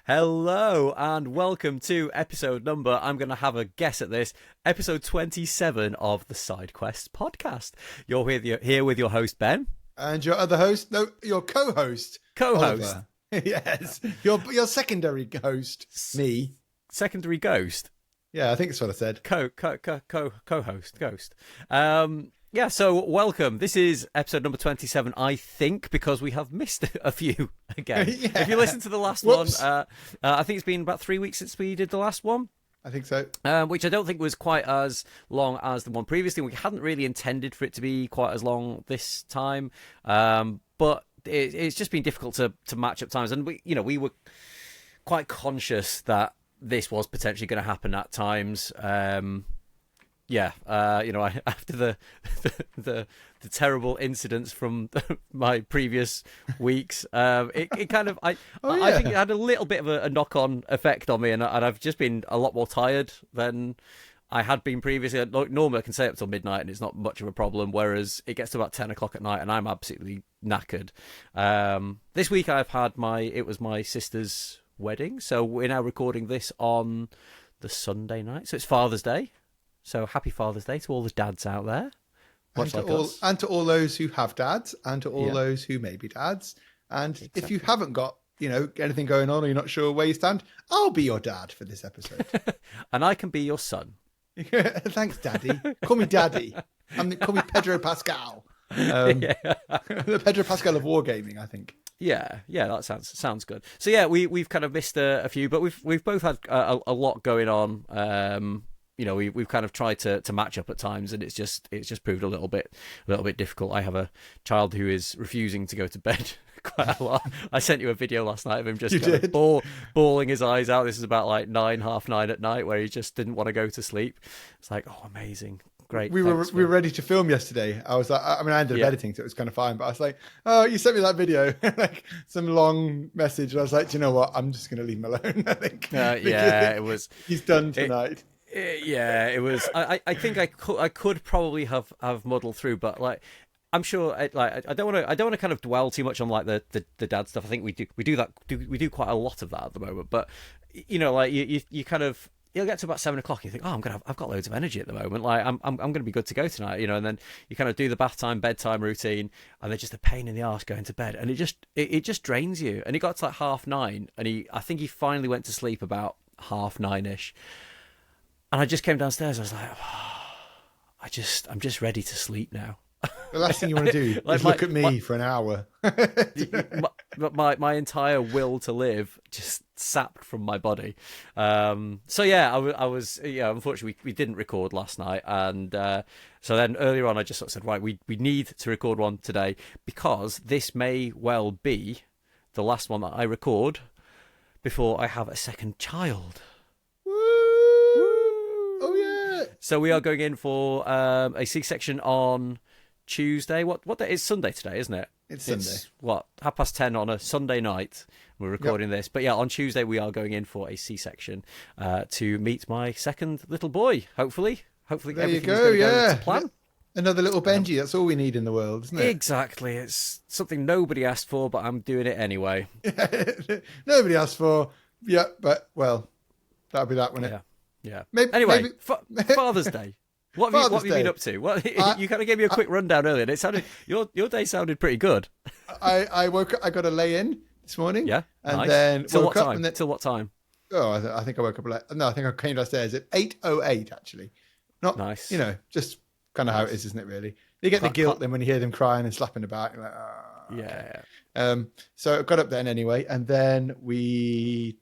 Hello and welcome to episode number, I'm going to have a guess at this, episode 27 of the Side Quests podcast. You're here with your host, Ben. And your other host, no, your co-host. Co-host. Yes, your secondary host, me. Secondary ghost. Yeah, I think that's what I said. Co-host, ghost. Yeah, so welcome. This is episode number 27, I think, because we have missed a few again. Yeah. If you listen to the last Whoops. one, I think it's been about 3 weeks since we did the last one. I think so. Which I don't think was quite as long as the one previously. We hadn't really intended for it to be quite as long this time, but it's just been difficult to match up times. And we were quite conscious that this was potentially going to happen at times. After the terrible incidents from my previous weeks, it kind of I think it had a little bit of a knock-on effect on me, and I've just been a lot more tired than I had been previously. Normally I can stay up till midnight and it's not much of a problem, whereas it gets to about 10 o'clock at night and I'm absolutely knackered. This week I've had it was my sister's wedding, so we're now recording this on the Sunday night, so it's Father's Day. So happy Father's Day to all the dads out there. And to all those who have dads, and to all those who may be dads. And if you haven't got, anything going on or you're not sure where you stand, I'll be your dad for this episode. And I can be your son. Thanks, Daddy. Call me Daddy. Call me Pedro Pascal. The Pedro Pascal of Wargaming, I think. Yeah, that sounds good. So yeah, we've kind of missed a few, but we've both had a lot going on. We've kind of tried to match up at times, and it's just proved a little bit difficult. I have a child who is refusing to go to bed quite a lot. I sent you a video last night of him just kind of bawling his eyes out. This is about like 9:30 at night, where he just didn't want to go to sleep. It's like, oh, amazing. Great. We were ready to film yesterday. I was like, I ended up editing, so it was kind of fine. But I was like, oh, you sent me that video, like some long message. And I was like, do you know what? I'm just going to leave him alone. I think. It was. He's done tonight. It was. I think I could probably have muddled through, but like, I'm sure. I don't want to kind of dwell too much on like the dad stuff. I think we do quite a lot of that at the moment. But you kind of. You'll get to about 7 o'clock. And you think, I've got loads of energy at the moment. Like I'm going to be good to go tonight, and then you kind of do the bath time, bedtime routine, and they're just a pain in the arse going to bed, and it just drains you. And it got to like 9:30, and I think he finally went to sleep about 9:30ish. And I just came downstairs. I was like, I'm just ready to sleep now. The last thing you want to do is look at me for an hour. my entire will to live just sapped from my body. So yeah, I was unfortunately we didn't record last night, and so then earlier on I just sort of said, right, we need to record one today, because this may well be the last one that I record before I have a second child. Oh yeah! So we are going in for a C-section on Tuesday. What day is Sunday today, isn't it? It's Sunday. 10:30 on a Sunday night. We're recording this, but yeah, on Tuesday we are going in for a C-section to meet my second little boy. Hopefully there you go. Yeah, to plan. Another little Benji. That's all we need in the world, isn't it? Exactly. It's something nobody asked for, but I'm doing it anyway. Nobody asked for. Yeah, but well, that'll be that, won't it? Yeah. Maybe. Father's Day. What have you been up to? You kind of gave me a quick rundown earlier, and it sounded your day sounded pretty good. I woke up. I got a lay in this morning. Yeah, and nice. then till woke what up. time? And then, till what time? Oh, I think I woke up late. No, I think I came downstairs at 8:08. Actually, not nice. Just kind of how it is, isn't it? Really, you get the guilt then when you hear them crying and slapping about. You're like, oh, yeah. Okay. So I got up then anyway, and then we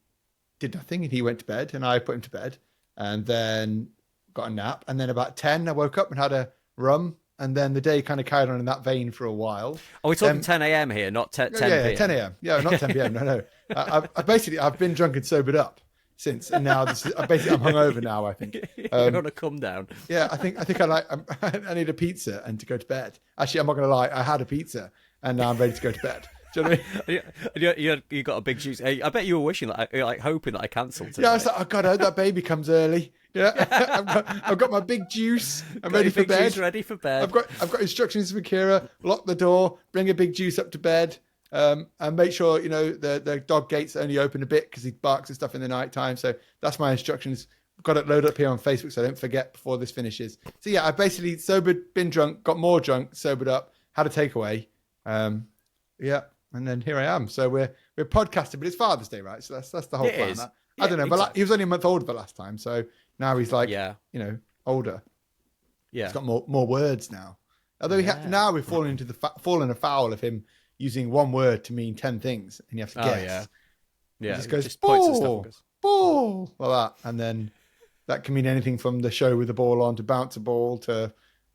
did nothing, and he went to bed, and I put him to bed. And then got a nap. And then about 10, I woke up and had a rum. And then the day kind of carried on in that vein for a while. Are we talking 10 a.m. here, not 10 p.m.? Yeah, 10 a.m. Yeah, not 10 p.m. No. I've been drunk and sobered up since. And now I'm hungover now, I think. You're on a come down. Yeah, I think I need a pizza and to go to bed. Actually, I'm not going to lie. I had a pizza and now I'm ready to go to bed. Do you know what I mean? You got a big juice. I bet you were wishing, like hoping that I cancelled today. Yeah, I was like, oh God, I hope that baby comes early. Yeah, I've got my big juice. I'm ready for bed. Ready for bed. I've got instructions for Kira. Lock the door. Bring a big juice up to bed. And make sure, the dog gates only open a bit because he barks and stuff in the night time. So that's my instructions. Got it loaded up here on Facebook so I don't forget before this finishes. So yeah, I basically sobered, been drunk, got more drunk, sobered up, had a takeaway. Yeah, and then here I am. So we're podcasting, but it's Father's Day, right? So that's the whole plan. I don't know, exactly. but he was only a month older the last time, so now he's like, older. Yeah, he's got more words now. Although now we've fallen afoul of him using one word to mean 10 things, and you have to guess. Yeah, he just goes just points at stuff and goes, ball, like that, and then that can mean anything from the show with the ball on to bounce a ball to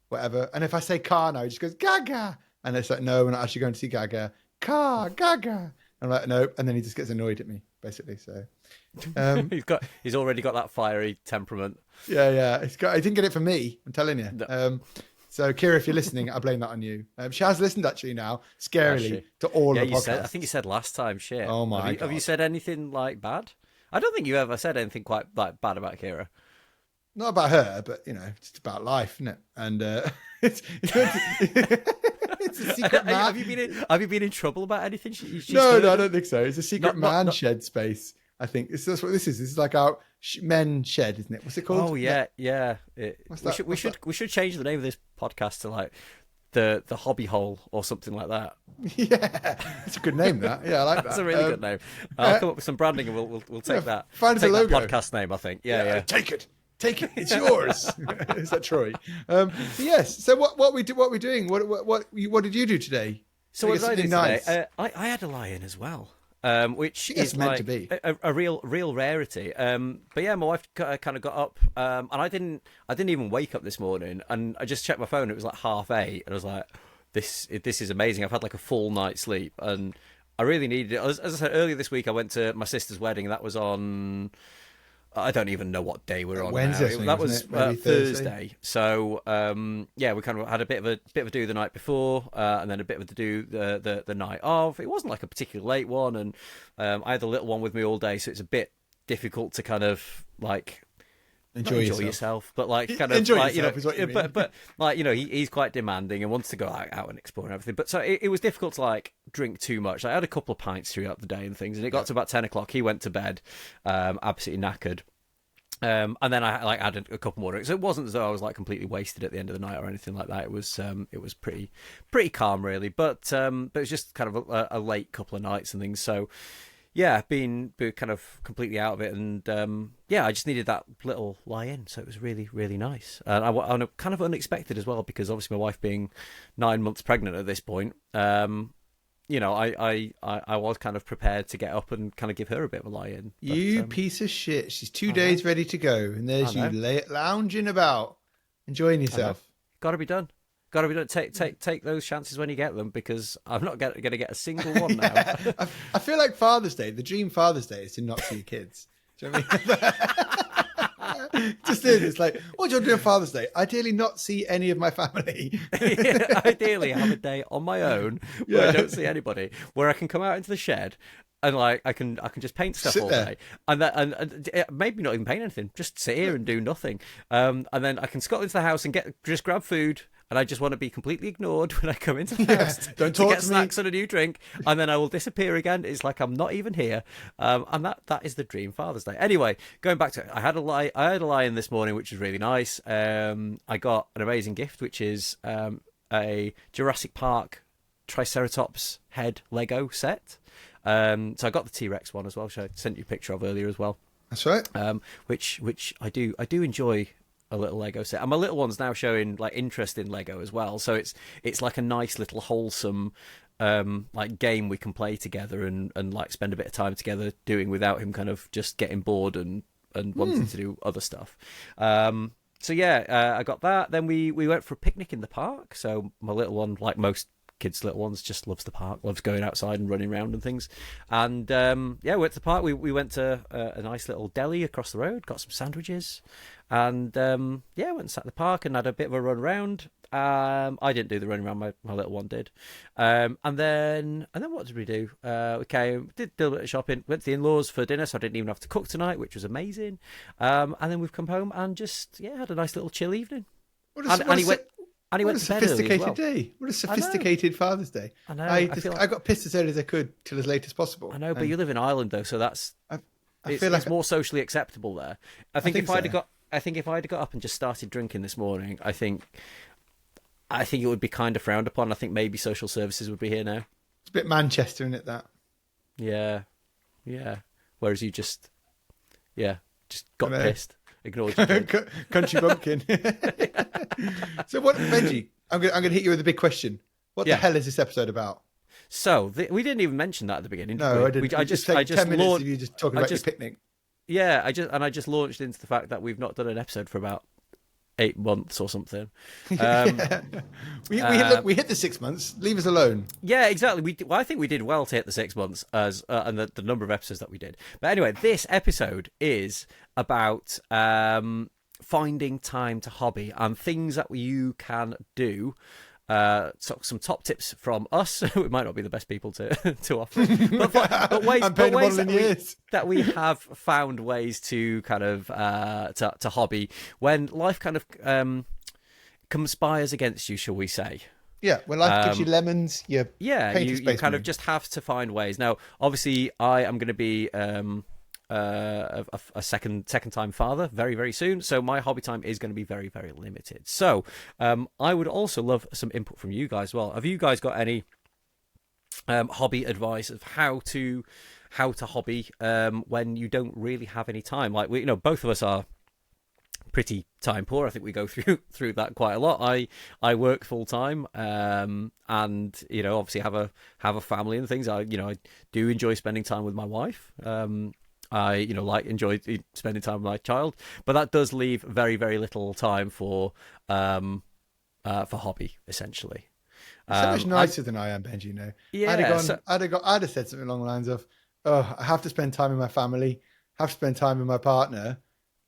whatever. And if I say car now, he just goes gaga, and it's like, no, we're not actually going to see Gaga. Car, Gaga. I'm like, no, and then he just gets annoyed at me, basically. So he's already got that fiery temperament. Yeah. I didn't get it from me, I'm telling you. No. So Kira, if you're listening, I blame that on you. She has listened actually now, scarily, to all the podcasts. I think you said last time, shit. Oh my God. Have you said anything like bad? I don't think you ever said anything quite like bad about Kira. Not about her, but just about life, isn't it? And it's a secret man. Have you been in trouble about anything? No, I don't think so. It's a secret man shed space. I think that's what this is. This is like our men shed, isn't it? What's it called? Oh yeah. We should change the name of this podcast to like the hobby hole or something like that. Yeah, it's a good name. That I like that. That's a really good name. I'll come up with some branding and we'll take that. Find us a logo. That podcast name, I think. Yeah. Take it. It's yours. Is that Troy? Yes. So what we doing? What did you do today? So what did I do today? I had a lie-in as well. Which is meant like to be a real rarity. But yeah, my wife kind of got up, and I didn't even wake up this morning, and I just checked my phone. It was like 8:30, and I was like, this is amazing. I've had like a full night's sleep, and I really needed it. As I said earlier this week, I went to my sister's wedding, and that was on, I don't even know what day we're on Wednesday. That was Thursday. So we kind of had a bit of a do the night before, and then a bit of a do the night of. It wasn't like a particularly late one, and I had the little one with me all day, so it's a bit difficult to kind of like enjoy yourself, but like kind of enjoy like, yourself is what you mean. But like he's quite demanding and wants to go out and explore and everything. But so it was difficult to like drink too much. I had a couple of pints throughout the day and things, and it got to about 10 o'clock. He went to bed, absolutely knackered. And then I like added a couple more drinks. So it wasn't as though I was like completely wasted at the end of the night or anything like that. It was pretty calm really, but it was just kind of a late couple of nights and things. So yeah, been kind of completely out of it, and I just needed that little lie-in, so it was really, really nice. And I kind of unexpected as well, because obviously my wife being 9 months pregnant at this point, I was kind of prepared to get up and kind of give her a bit of a lie-in. You piece of shit! She's 2 days ready to go, and there's you lounging about, enjoying yourself. Got to be done. Take those chances when you get them, because I'm not going to get a single one now. I feel like Father's Day, the dream Father's Day is to not see kids. Do you know what I mean? Just it's like, what do you want to do on Father's Day? Ideally, not see any of my family. Ideally, have a day on my own where I don't see anybody, where I can come out into the shed. And like I can just paint stuff all day, and maybe not even paint anything, just sit here and do nothing. And then I can scuttle into the house and just grab food, and I just want to be completely ignored when I come into the house don't to talk get to snacks me. and a new drink, and then I will disappear again. It's like I'm not even here, and that is the dream Father's Day. Anyway, going back to it, I had a lie-in this morning, which was really nice. I got an amazing gift, which is a Jurassic Park Triceratops head Lego set. So I got the T-Rex one as well, which I sent you a picture of earlier as well. That's right. Which I do enjoy a little Lego set, and my little one's now showing like interest in Lego as well. So it's like a nice little wholesome like game we can play together and like spend a bit of time together doing without him kind of just getting bored and wanting to do other stuff. So yeah, I got that. Then we went for a picnic in the park. So my little one, like most kids' little ones, just loves the park, loves going outside and running around and things. And we went to the park. We went to a nice little deli across the road, got some sandwiches, and went and sat in the park and had a bit of a run around. I didn't do the running around, my little one did. And then what did we do? We did a bit of shopping, went to the in-laws for dinner, so I didn't even have to cook tonight, which was amazing. And then we've come home and just had a nice little chill evening. And he What went a to bed early as sophisticated well. day. What a sophisticated Father's Day. I know. I got pissed as early as I could till as late as possible. I know, but you live in Ireland though, so it's more socially acceptable there. I think if I'd have got up and just started drinking this morning, I think it would be kind of frowned upon. I think maybe social services would be here now. It's a bit Manchester, isn't it, that? Yeah. Whereas you just got pissed, ignored your drink. Country bumpkin. So what, Benji? I'm gonna hit you with a big question. What the hell is this episode about? So we didn't even mention that at the beginning. No, I didn't. I just 10 minutes of you just talking about your picnic. Yeah, I just launched into the fact that we've not done an episode for about 8 months or something. We hit the 6 months. Leave us alone. Yeah, exactly. I think we did well to hit the 6 months and the number of episodes that we did. But anyway, this episode is about finding time to hobby and things that you can do. So some top tips from us. We might not be the best people to offer, but ways that we have found ways to kind of to hobby when life kind of conspires against you, shall we say? Yeah, when life gives you lemons, you kind of just have to find ways. Now, obviously, I am going to be a second time father very, very soon, so my hobby time is going to be very, very limited. So I would also love some input from you guys as well. Have you guys got any hobby advice of how to hobby when you don't really have any time? Like both of us are pretty time poor. I think we go through that quite a lot. I work full time, and obviously have a family and things. I do enjoy spending time with my wife. I enjoy spending time with my child, but that does leave very, very little time for hobby, essentially. So much nicer than I am, Benji. Yeah, I'd have said something along the lines of, "Oh, I have to spend time with my family, have to spend time with my partner,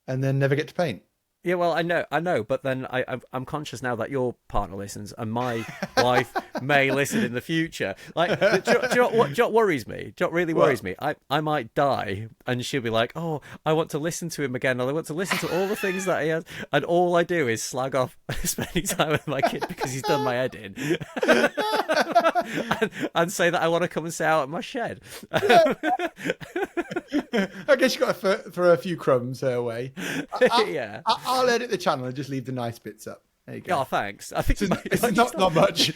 and then never get to paint." Yeah, well, I know, but then I'm conscious now that your partner listens and my wife may listen in the future. Like, do you know what worries me? Do you know what really worries me? I might die and she'll be like, "Oh, I want to listen to him again, or I want to listen to all the things that he has," and all I do is slag off spending time with my kid because he's done my head in, and say that I want to come and sit out at my shed. I guess you got to throw a few crumbs her way. Yeah. I'll edit the channel and just leave the nice bits up. There you go. Oh, thanks. I think it's not much.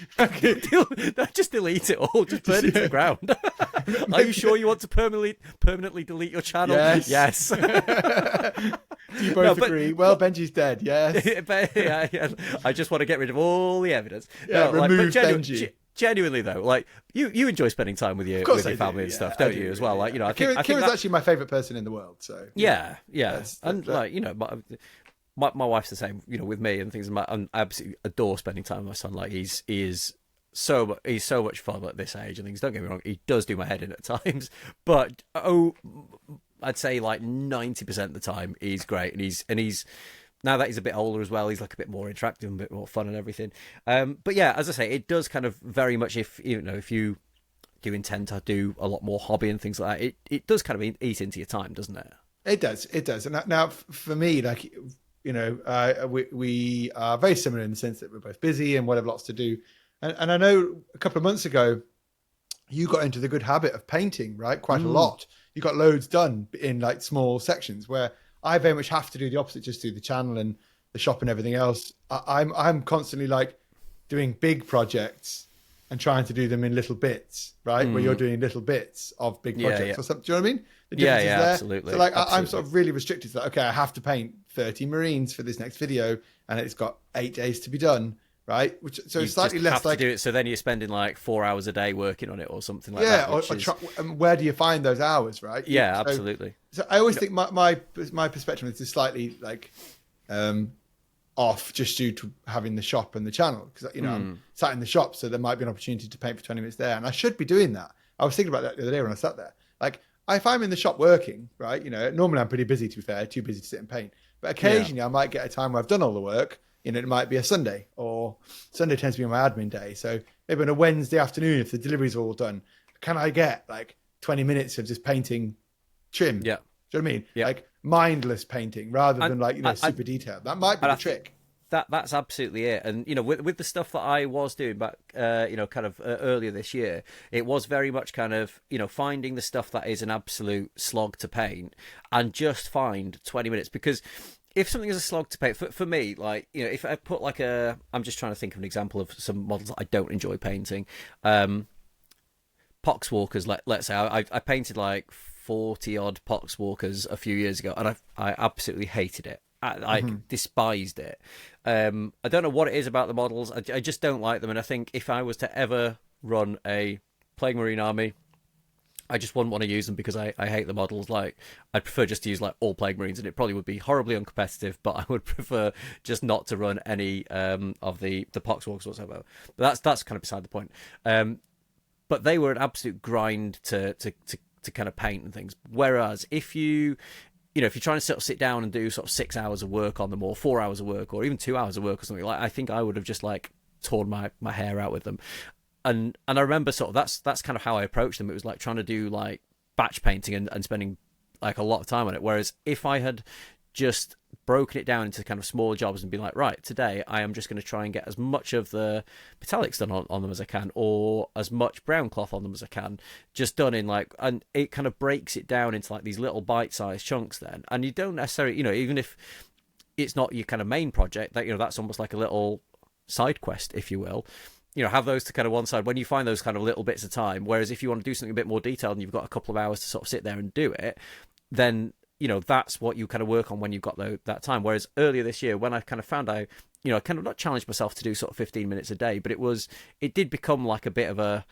Just delete it all. Just burn it to the ground. Are you sure you want to permanently delete your channel? Yes. Do you both agree? Well, Benji's dead. Yes. Yeah. I just want to get rid of all the evidence. Remove Benji. Genuinely though, like you enjoy spending time with your family and stuff, don't you? As well, like I think Kira's actually my favorite person in the world. So yeah. My wife's the same, with me and things. And I absolutely adore spending time with my son. Like he's so much fun at this age and things. Don't get me wrong, he does do my head in at times, but I'd say like 90% of the time he's great, and he's. Now that he's a bit older as well, he's like a bit more interactive and a bit more fun and everything. But yeah, as I say, it does kind of very much, if you do intend to do a lot more hobby and things like that, it does kind of eat into your time, doesn't it? It does. And now for me, like, we are very similar in the sense that we're both busy and we'll have lots to do. And I know a couple of months ago, you got into the good habit of painting, right? Quite a lot. You got loads done in like small sections, where I very much have to do the opposite, just do the channel and the shop and everything else. I'm constantly like doing big projects and trying to do them in little bits, right? Where you're doing little bits of big projects or something. Do you know what I mean? The difference is there. Absolutely. So like I'm sort of really restricted to that. Okay, I have to paint 30 Marines for this next video, and it's got 8 days to be done, right? So it's slightly less have like to do it. So then you're spending like 4 hours a day working on it or something like that. Yeah, where do you find those hours, right? Yeah, absolutely. So I always think my perspective is slightly like off just due to having the shop and the channel, because I'm sat in the shop, so there might be an opportunity to paint for 20 minutes there, and I should be doing that. I was thinking about that the other day when I sat there. Like, if I'm in the shop working, right, normally I'm pretty busy, to be fair, too busy to sit and paint, but occasionally I might get a time where I've done all the work. It might be a Sunday, or Sunday tends to be my admin day, so maybe on a Wednesday afternoon, if the deliveries are all done, can I get like 20 minutes of just painting trim? Yeah. Do you know what I mean? Yeah. Like mindless painting rather than super detailed. That might be the trick. that's absolutely it. And with the stuff that I was doing back, kind of earlier this year, it was very much kind of finding the stuff that is an absolute slog to paint, and just find 20 minutes. Because if something is a slog to paint, for me, like if I put like I'm just trying to think of an example of some models that I don't enjoy painting. Poxwalkers, let's say I painted like 40 odd Poxwalkers a few years ago, and I absolutely hated it. I despised it. I don't know what it is about the models. I just don't like them. And I think if I was to ever run a Plague Marine army, I just wouldn't want to use them because I hate the models. Like, I'd prefer just to use like all Plague Marines, and it probably would be horribly uncompetitive, but I would prefer just not to run any of the Poxwalkers whatsoever. But that's kind of beside the point. But they were an absolute grind to kind of paint and things. Whereas if you're trying to sort of sit down and do sort of 6 hours of work on them, or 4 hours of work, or even 2 hours of work or something, like, I think I would have just like torn my hair out with them. And I remember sort of that's kind of how I approached them. It was like trying to do like batch painting and spending like a lot of time on it. Whereas if I had just broken it down into kind of smaller jobs and been like, right, today I am just going to try and get as much of the metallics done on them as I can, or as much brown cloth on them as I can, just done in like, and it kind of breaks it down into like these little bite-sized chunks then. And you don't necessarily, even if it's not your kind of main project, that that's almost like a little side quest, if you will. Have those to kind of one side when you find those kind of little bits of time. Whereas if you want to do something a bit more detailed and you've got a couple of hours to sort of sit there and do it, then that's what you kind of work on when you've got that time. Whereas earlier this year, when I kind of found I kind of not challenged myself to do sort of 15 minutes a day, but it did become like a bit of a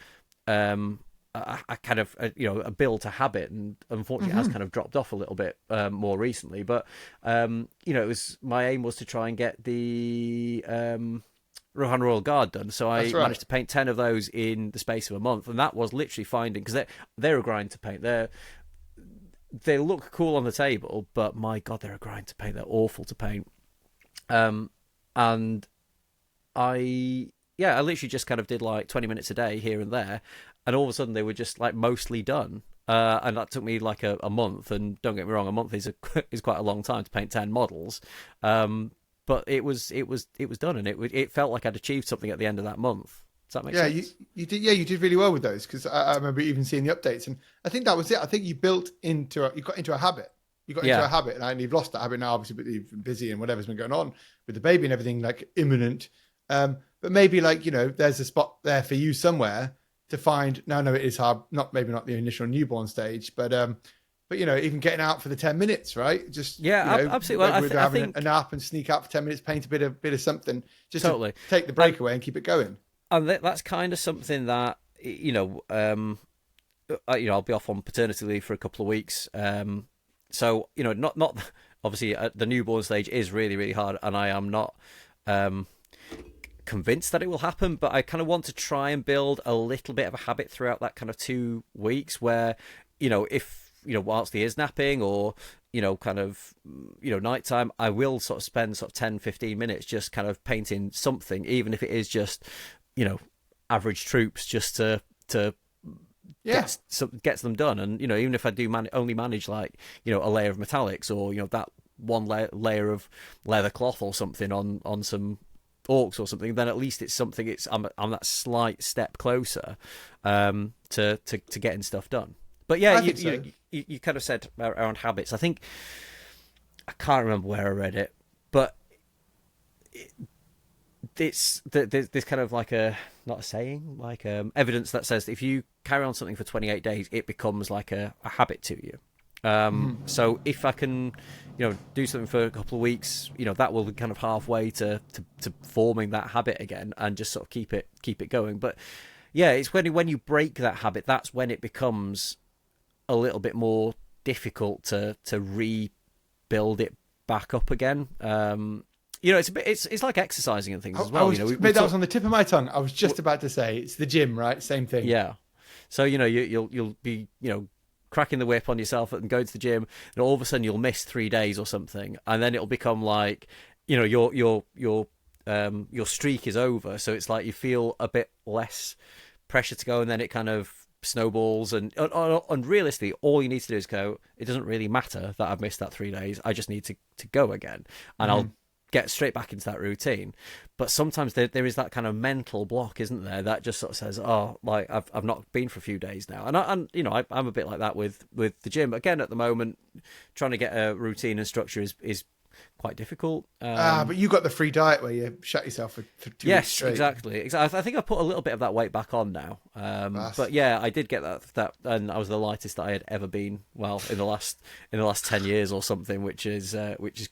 kind of a build to habit, and unfortunately it has kind of dropped off a little bit more recently. But it was, my aim was to try and get the Rohan Royal Guard done, so I managed to paint 10 of those in the space of a month, and that was literally finding, because they're a grind to paint. They look cool on the table, but my god, they're a grind to paint. They're awful to paint. And I literally just kind of did like 20 minutes a day here and there, and all of a sudden they were just like mostly done. And that took me like a month. And don't get me wrong, a month is quite a long time to paint 10 models. But it was done, and it felt like I'd achieved something at the end of that month. Does that make sense? You did. Yeah, you did really well with those, because I remember even seeing the updates, and I think that was it. I think you got into a habit. You got into a habit, and you've lost that habit now, obviously, but you've been busy and whatever's been going on with the baby and everything, like imminent. But maybe like there's a spot there for you somewhere to find. No, it is hard. Maybe not the initial newborn stage, but even getting out for the 10 minutes, right? Just absolutely. Well, I think a nap and sneak out for 10 minutes, paint a bit of something, just totally to take the break away and keep it going. And that's kind of something that I'll be off on paternity leave for a couple of weeks. So not obviously the newborn stage is really, really hard, and I am not convinced that it will happen, but I kind of want to try and build a little bit of a habit throughout that kind of 2 weeks where if whilst he is napping, or kind of nighttime, I will sort of spend sort of 10-15 minutes just kind of painting something, even if it is just average troops, just to gets them done. And even if I do only manage like a layer of metallics, or that one layer of leather cloth or something on some orcs or something, then at least it's something. I'm that slight step closer to getting stuff done. But yeah, you kind of said around habits. I think, I can't remember where I read it, but there's kind of like not a saying, like evidence that says if you carry on something for 28 days, it becomes like a habit to you. So if I can, do something for a couple of weeks, that will be kind of halfway to forming that habit again, and just sort of keep it going. But yeah, it's when you break that habit, that's when it becomes a little bit more difficult to rebuild it back up again. It's like exercising and things as well. That was on the tip of my tongue. I was just about to say it's the gym, right? Same thing. Yeah. So you'll be cracking the whip on yourself and going to the gym, and all of a sudden you'll miss 3 days or something, and then it'll become like your streak is over. So it's like you feel a bit less pressure to go, and then it kind of snowballs, and realistically all you need to do is go, it doesn't really matter that I've missed that 3 days, I just need to go again, and get straight back into that routine. But sometimes there is that kind of mental block, isn't there? That just sort of says, oh, like I've not been for a few days now, and you know, I'm a bit like that with the gym. Again, at the moment, trying to get a routine and structure is quite difficult. But you got the free diet where you shut yourself for 2 weeks yes, straight. exactly. I think I put a little bit of that weight back on now. But yeah, I did get that, and I was the lightest that I had ever been. Well, in the last 10 years or something, which is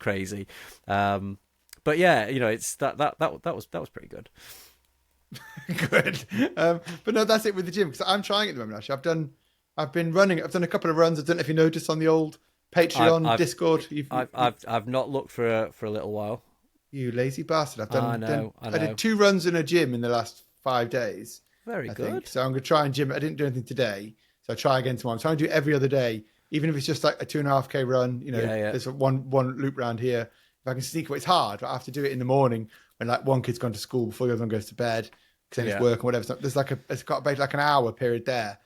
crazy. But yeah, you know, it's that was pretty good. Good. But no, that's it with the gym, because I'm trying it at the moment. Actually, I've been running. I've done a couple of runs. I don't know if you noticed on the old Patreon, Discord. I've not looked for a little while. You lazy bastard! I know. I did 2 runs in a gym in the last 5 days. Very good. Think. So I'm going to try and gym. I didn't do anything today, so I'll try again tomorrow. I'm trying to do every other day, even if it's just like a 2.5K run. You know, there's one loop round here. If I can sneak away, it's hard. But I have to do it in the morning when like one kid's gone to school before the other one goes to bed, because then it's work and whatever. So there's it's got about like an hour period there,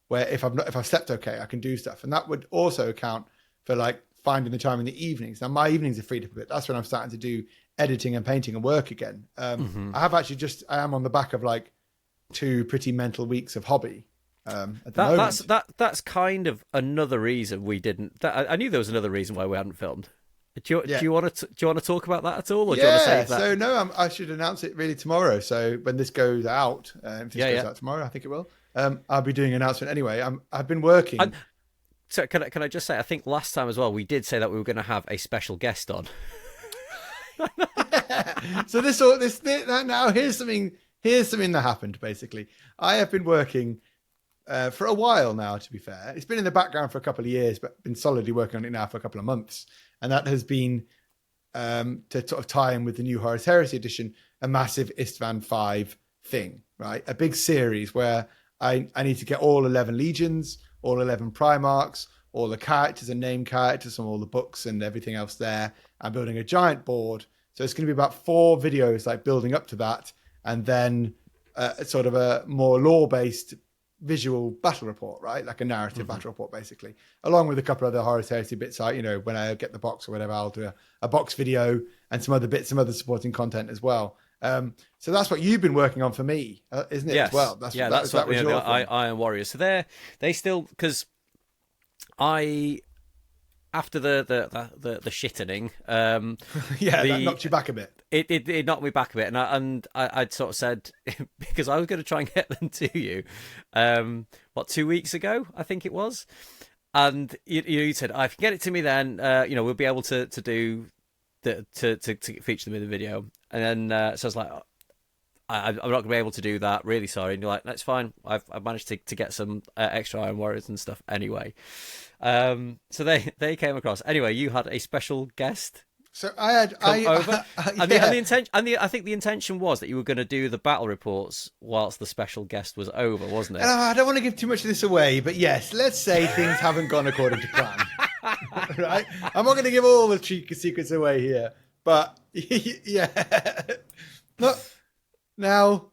where if I've slept okay, I can do stuff, and that would also account for like finding the time in the evenings. Now my evenings are freed up a bit. That's when I'm starting to do editing and painting and work again. I have actually I am on the back of like 2 pretty mental weeks of hobby. At the moment. That's kind of another reason we didn't. I knew there was another reason why we hadn't filmed. Do you want to talk about that at all, or do you want to save that? So no, I should announce it really tomorrow. So when this goes out, if this goes out tomorrow, I think it will. I'll be doing an announcement anyway. I've been working. So can I just say, I think last time as well, we did say that we were going to have a special guest on. So now here's something that happened. Basically, I have been working for a while now. To be fair, it's been in the background for a couple of years, but been solidly working on it now for a couple of months. And that has been to sort of tie in with the new Horus Heresy edition, a massive Istvan 5 thing, right? A big series where I need to get all 11 legions, all 11 Primarchs, all the characters and name characters from all the books and everything else there. I'm building a giant board. So it's going to be about 4 videos like building up to that, and then sort of a more lore-based visual battle report, right? Like a narrative battle report, basically, along with a couple of other Horus Heresy bits. Like, you know, when I get the box or whatever, I'll do a box video and some other bits, some other supporting content as well. So that's what you've been working on for me, isn't it? Yes. As well. That's what was your Iron Warriors. So they still, because after the shittening, that knocked you back a bit. It knocked me back a bit, and I'd sort of said, because I was going to try and get them to you, 2 weeks ago, I think it was, and you said, I can get it to me then, we'll be able to do to feature them in the video, and then so I was like, I'm not going to be able to do that. Really sorry. And you're like, that's fine. I've managed to get some extra Iron Warriors and stuff anyway. So they came across. Anyway, you had a special guest. So I think the intention was that you were going to do the battle reports whilst the special guest was over, wasn't it? I don't want to give too much of this away, but yes, let's say things haven't gone according to plan. Right? I'm not going to give all the secrets away here, but yeah. Look, now,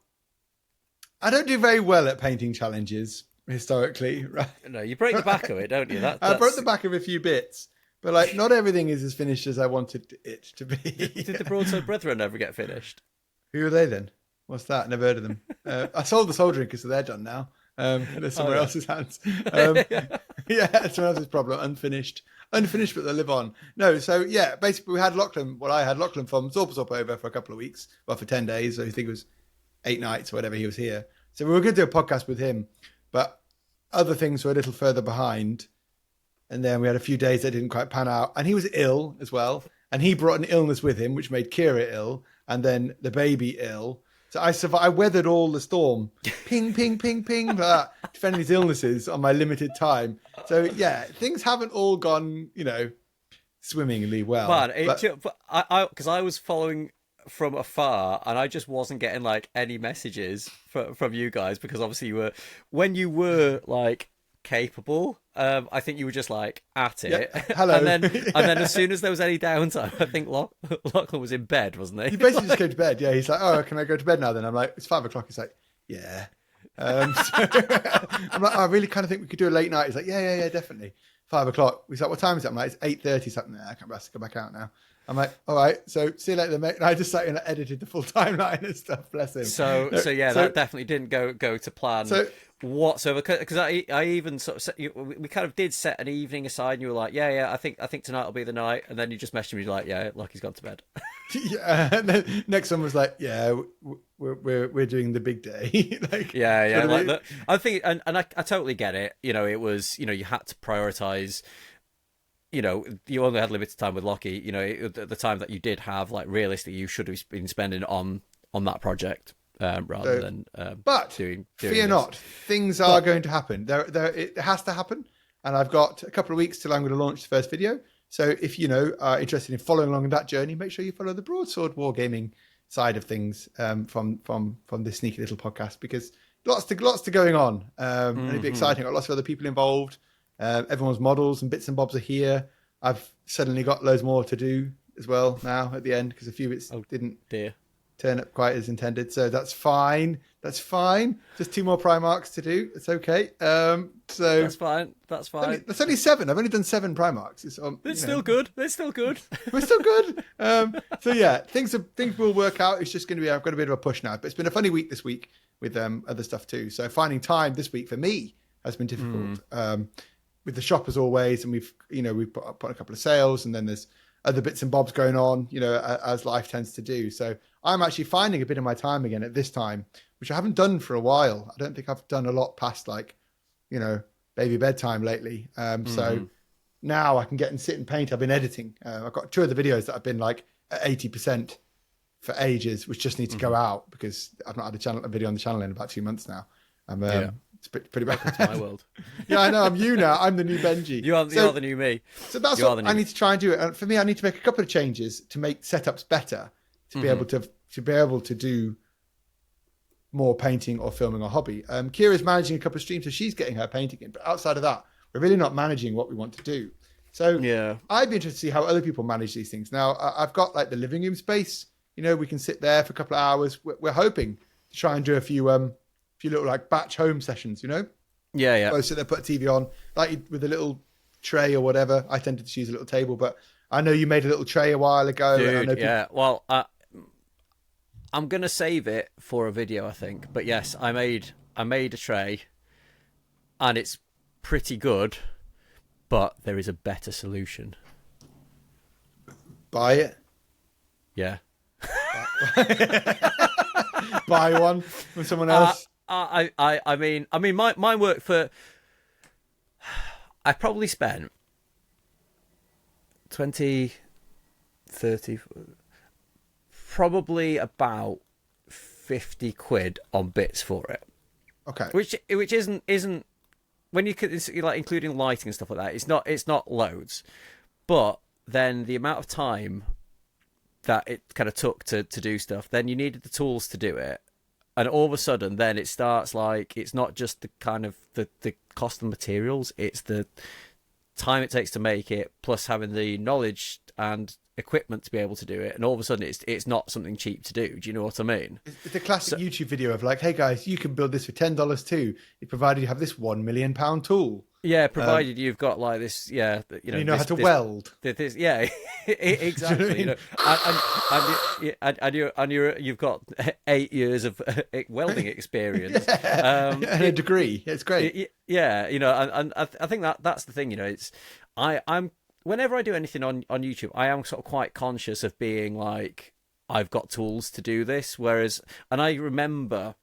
I don't do very well at painting challenges historically, right? No, you break the back of it, don't you? I broke the back of a few bits, but like not everything is as finished as I wanted it to be. Did the Broadsword Brethren ever get finished? Who are they then? What's that? Never heard of them. I sold the Soul Drinkers, so they're done now. They're someone else's hands. It's someone else's problem. Unfinished, but they live on. No, so yeah, basically we had Lachlan. Well, I had Lachlan from Zorpasop over for a couple of weeks, well, for 10 days. So I think it was 8 nights or whatever he was here. So we were going to do a podcast with him, but other things were a little further behind. And then we had a few days that didn't quite pan out. And he was ill as well. And he brought an illness with him, which made Kira ill. And then the baby ill. So I survived. I weathered all the storm. Ping, ping, ping, ping. Defending these illnesses on my limited time. So yeah, things haven't all gone, swimmingly well. Because I was following from afar, and I just wasn't getting like any messages from you guys, because obviously when you were like capable, I think you were just like at it. Yeah. Hello. and then as soon as there was any downtime, I think Lachlan was in bed, wasn't he? He basically just came to bed. Yeah, he's like, oh, can I go to bed now then? I'm like, it's 5 o'clock. He's like, yeah. So I'm like, I really kind of think we could do a late night. He's like, yeah, definitely. 5 o'clock. He's like, what time is it? I'm like, it's 8:30 something. I can't have to go back out now. I'm like, all right, so see you later, mate. And I just sat and edited the full timeline and stuff. Bless him. So that definitely didn't go to plan whatsoever. Because I even sort of we kind of did set an evening aside, and you were like, yeah, I think tonight will be the night, and then you just messaged me like, yeah, like he's gone to bed. Yeah, and then next one was like, yeah, we're doing the big day. Like, yeah. Like I think, and I totally get it. It was, you had to prioritize. You only had limited time with Lockie. The time that you did have, like realistically, you should have been spending on that project rather than. But doing fear this. not, things are going to happen. It has to happen, and I've got a couple of weeks till I'm going to launch the first video. So if are interested in following along that journey, make sure you follow the Broadsword Wargaming side of things from this sneaky little podcast, because lots to going on, and it'll be exciting. Got lots of other people involved. Everyone's models and bits and bobs are here. I've suddenly got loads more to do as well now at the end, because a few bits didn't turn up quite as intended. So that's fine. Just 2 more Primarchs to do. It's okay. So that's fine. That's only 7. I've only done 7 Primarchs. It's still good. We're still good. So yeah, things will work out. It's just going to be, I've got a bit of a push now, but it's been a funny week this week with other stuff too. So finding time this week for me has been difficult. With the shop as always, and we've put on a couple of sales, and then there's other bits and bobs going on, as life tends to do. So I'm actually finding a bit of my time again at this time, which I haven't done for a while. I don't think I've done a lot past baby bedtime lately. So now I can get and sit and paint. I've been editing. I've got 2 of the videos that I've been like at 80% for ages, which just need to go out because I've not had a video on the channel in about 2 months now. It's pretty bad. Welcome to my world. Yeah, I know. I'm you now. I'm the new Benji. You're the new me. So that's what I need to try and do. And for me, I need to make a couple of changes to make setups better, to be able to do more painting or filming or hobby. Kira's managing a couple of streams, so she's getting her painting in. But outside of that, we're really not managing what we want to do. So I'd be interested to see how other people manage these things. Now, I've got like the living room space. We can sit there for a couple of hours. We're hoping to try and do a few little like batch home sessions, Yeah. I'll sit there, put a TV on, like with a little tray or whatever. I tended to use a little table, but I know you made a little tray a while ago. Dude, yeah. Well, I'm gonna save it for a video, I think. But yes, I made a tray, and it's pretty good. But there is a better solution. Buy it. Yeah. Buy one from someone else. I mean, my work for. I probably spent 20, 30, probably about 50 quid on bits for it. Okay. Which isn't when you could like including lighting and stuff like that. It's not loads, but then the amount of time that it kind of took to do stuff. Then you needed the tools to do it. And all of a sudden, then it starts like it's not just the kind of the cost of materials; it's the time it takes to make it, plus having the knowledge and equipment to be able to do it. And all of a sudden, it's not something cheap to do. Do you know what I mean? It's the classic YouTube video of like, "Hey guys, you can build this for $10 too, provided you have this £1 million tool." Yeah, provided you've got like this, you know how to weld. Yeah, exactly. You've got 8 years of welding experience and a degree. It's great. Yeah, and I think that's the thing. I'm whenever I do anything on YouTube, I am sort of quite conscious of being like I've got tools to do this. And I remember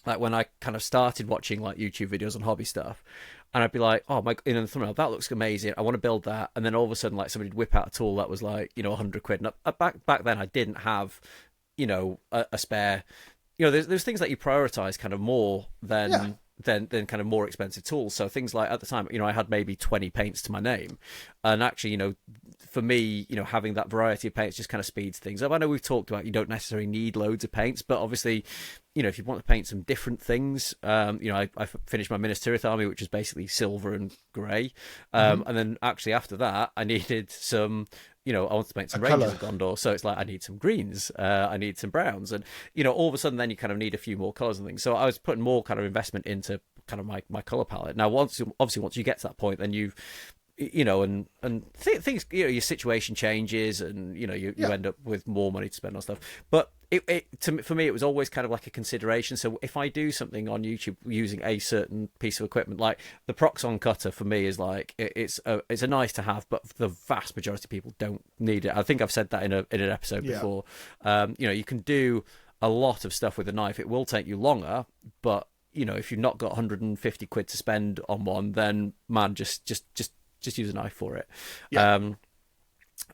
like when I kind of started watching like YouTube videos on hobby stuff. And I'd be like, oh, the thumbnail, that looks amazing. I want to build that. And then all of a sudden, like somebody'd whip out a tool that was like, 100 quid. And back then I didn't have, a spare, there's things that you prioritize kind of more than kind of more expensive tools. So things like at the time, I had maybe 20 paints to my name. And actually, for me, having that variety of paints just kind of speeds things up. I know we've talked about you don't necessarily need loads of paints, but obviously, if you want to paint some different things, I finished my Minas Tirith army, which is basically silver and grey. And then actually after that, I needed some, I want to paint some Rangers of Gondor. So it's like, I need some greens, I need some browns. And, all of a sudden then you kind of need a few more colours and things. So I was putting more kind of investment into kind of my colour palette. Now, once you get to that point, then you've you know, and things, you know, your situation changes, and you know, you end up with more money to spend on stuff. But for me, it was always kind of like a consideration. So if I do something on YouTube using a certain piece of equipment, like the Proxon cutter, for me is like it's a nice to have, but the vast majority of people don't need it. I think I've said that in an episode before. You know, you can do a lot of stuff with a knife. It will take you longer, but you know, if you've not got 150 quid to spend on one, then man, just use a knife for it.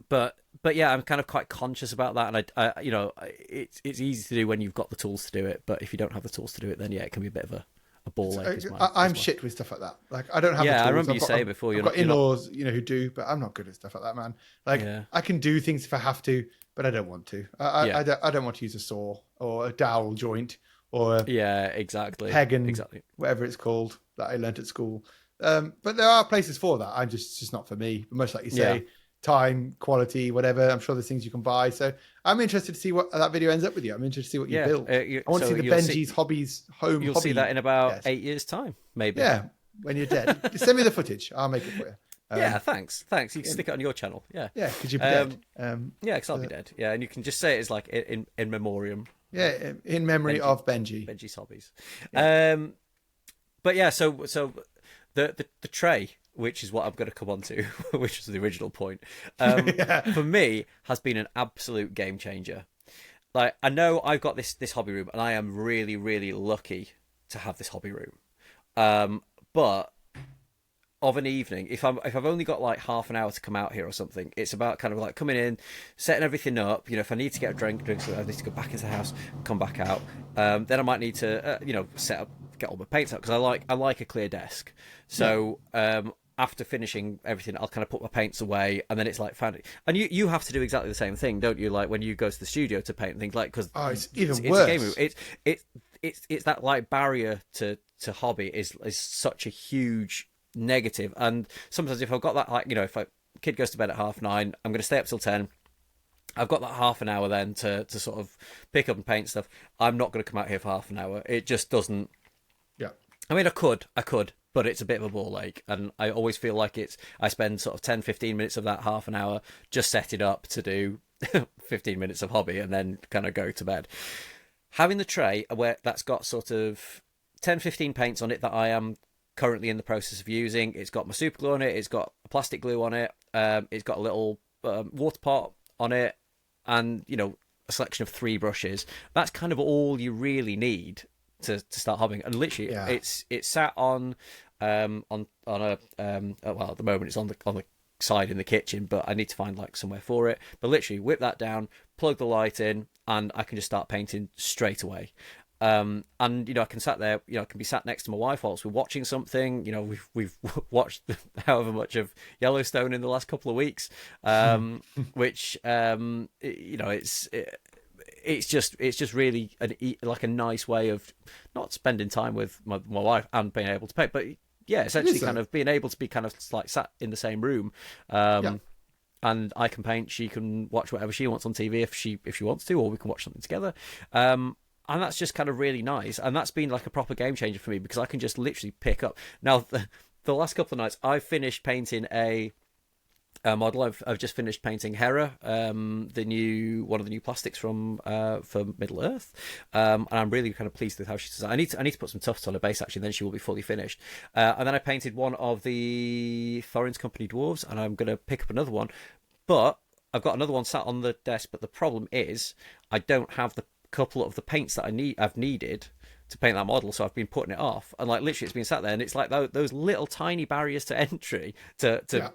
But yeah, I'm kind of quite conscious about that, and I you know, it's easy to do when you've got the tools to do it, but if you don't have the tools to do it, then it can be a bit of a ball ache. I'm shit with stuff like that. Like I don't have the tools. I remember you saying before, I've got in-laws, you know, who do, but I'm not good at stuff like that, man. Like I can do things if I have to, but I don't want to. I don't want to use a saw or a dowel joint or exactly peg and whatever it's called that I learnt at school. But there are places for that. It's just not for me. But much like you say, time, quality, whatever. I'm sure there's things you can buy. So I'm interested to see what that video ends up with you. I'm interested to see what you build. I want to see the Benji's hobbies home. You'll see that in about 8 years' time, maybe. Yeah, when you're dead. Just send me the footage. I'll make it for you. Thanks. You can stick it on your channel. Yeah, because you'll be dead. Because I'll be dead. Yeah, and you can just say it as like in memoriam. Yeah, in memory of Benji. Benji's hobbies. But yeah, so the tray, which is what I'm going to come on to, which is the original point, for me has been an absolute game changer. Like, I know I've got this hobby room, and I am really, really lucky to have this hobby room. But of an evening, if I've only got like half an hour to come out here or something, it's about kind of like coming in, setting everything up. You know, if I need to get a drink, so I need to go back into the house, come back out. Then I might need to, you know, set up, get all my paints out, because I like a clear desk. So after finishing everything, I'll kind of put my paints away, and then it's like found it. And you have to do exactly the same thing, don't you? Like when you go to the studio to paint things, like because it's even worse. It's a game room. It's that like barrier to hobby is such a huge negative. And sometimes if I've got that, like, you know, if a kid goes to bed at 9:30, I'm going to stay up till 10. I've got that half an hour then to sort of pick up and paint stuff. I'm not going to come out here for half an hour. It just doesn't. Yeah. I mean, I could, but it's a bit of a ball ache. And I always feel like I spend sort of 10, 15 minutes of that half an hour just setting up to do 15 minutes of hobby and then kind of go to bed. Having the tray where that's got sort of 10, 15 paints on it that I am currently in the process of using. It's got my super glue on it. It's got plastic glue on it. It's got a little water pot on it, and you know, a selection of 3 brushes. That's kind of all you really need to start hobbying. And literally, it's sat on a well, at the moment it's on the side in the kitchen, but I need to find like somewhere for it. But literally, whip that down, plug the light in, and I can just start painting straight away. And you know, I can be sat next to my wife whilst we're watching something. You know, we've watched however much of Yellowstone in the last couple of weeks, which you know, it's just really like a nice way of not spending time with my wife and being able to paint, but yeah, essentially kind of being able to be kind of like sat in the same room. And I can paint, she can watch whatever she wants on TV if she wants to, or we can watch something together. And that's just kind of really nice. And that's been like a proper game changer for me, because I can just literally pick up. Now, the last couple of nights, I've finished painting a model. I've just finished painting Hera, one of the new plastics from for Middle Earth, and I'm really kind of pleased with how she's designed. I need to put some tufts on her base actually, and then she will be fully finished. And then I painted one of the Thorin's Company dwarves, and I'm going to pick up another one. But I've got another one sat on the desk. But the problem is I don't have the couple of the paints that I've needed to paint that model, so I've been putting it off, and like literally it's been sat there, and it's like those little tiny barriers to entry to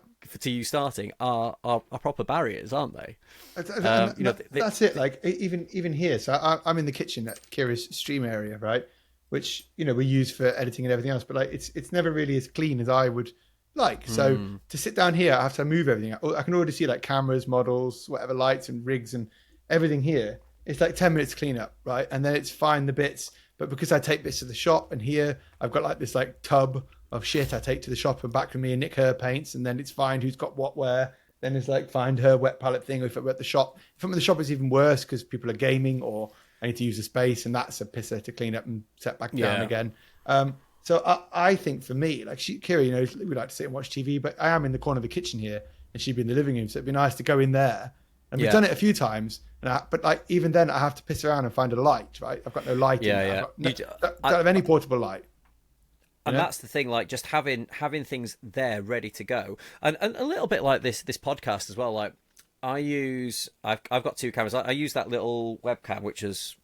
you starting are proper barriers, aren't they? You know, that's it. Like even here, so I'm in the kitchen at Kira's stream area, right? Which, you know, we use for editing and everything else, but like it's never really as clean as I would like. So to sit down here, I have to move everything. I can already see like cameras, models, whatever, lights and rigs and everything here. It's like 10 minutes clean up, right? And then it's find the bits. But because I take bits to the shop, and here I've got like this like tub of shit I take to the shop and back with me and nick her paints, and then it's find who's got what where. Then it's like find her wet palette thing. Or if I'm at the shop, if I'm at the shop, it's even worse because people are gaming, or I need to use the space, and that's a pisser to clean up and set back down again. So I think for me, like Kira, we like to sit and watch TV, but I am in the corner of the kitchen here, and she'd be in the living room, so it'd be nice to go in there. And we've done it a few times, but like even then, I have to piss around and find a light. Right, I've got no light. Don't have any portable light. And that's the thing, like just having things there ready to go, and a little bit like this podcast as well. Like I've got two cameras. I use that little webcam, which was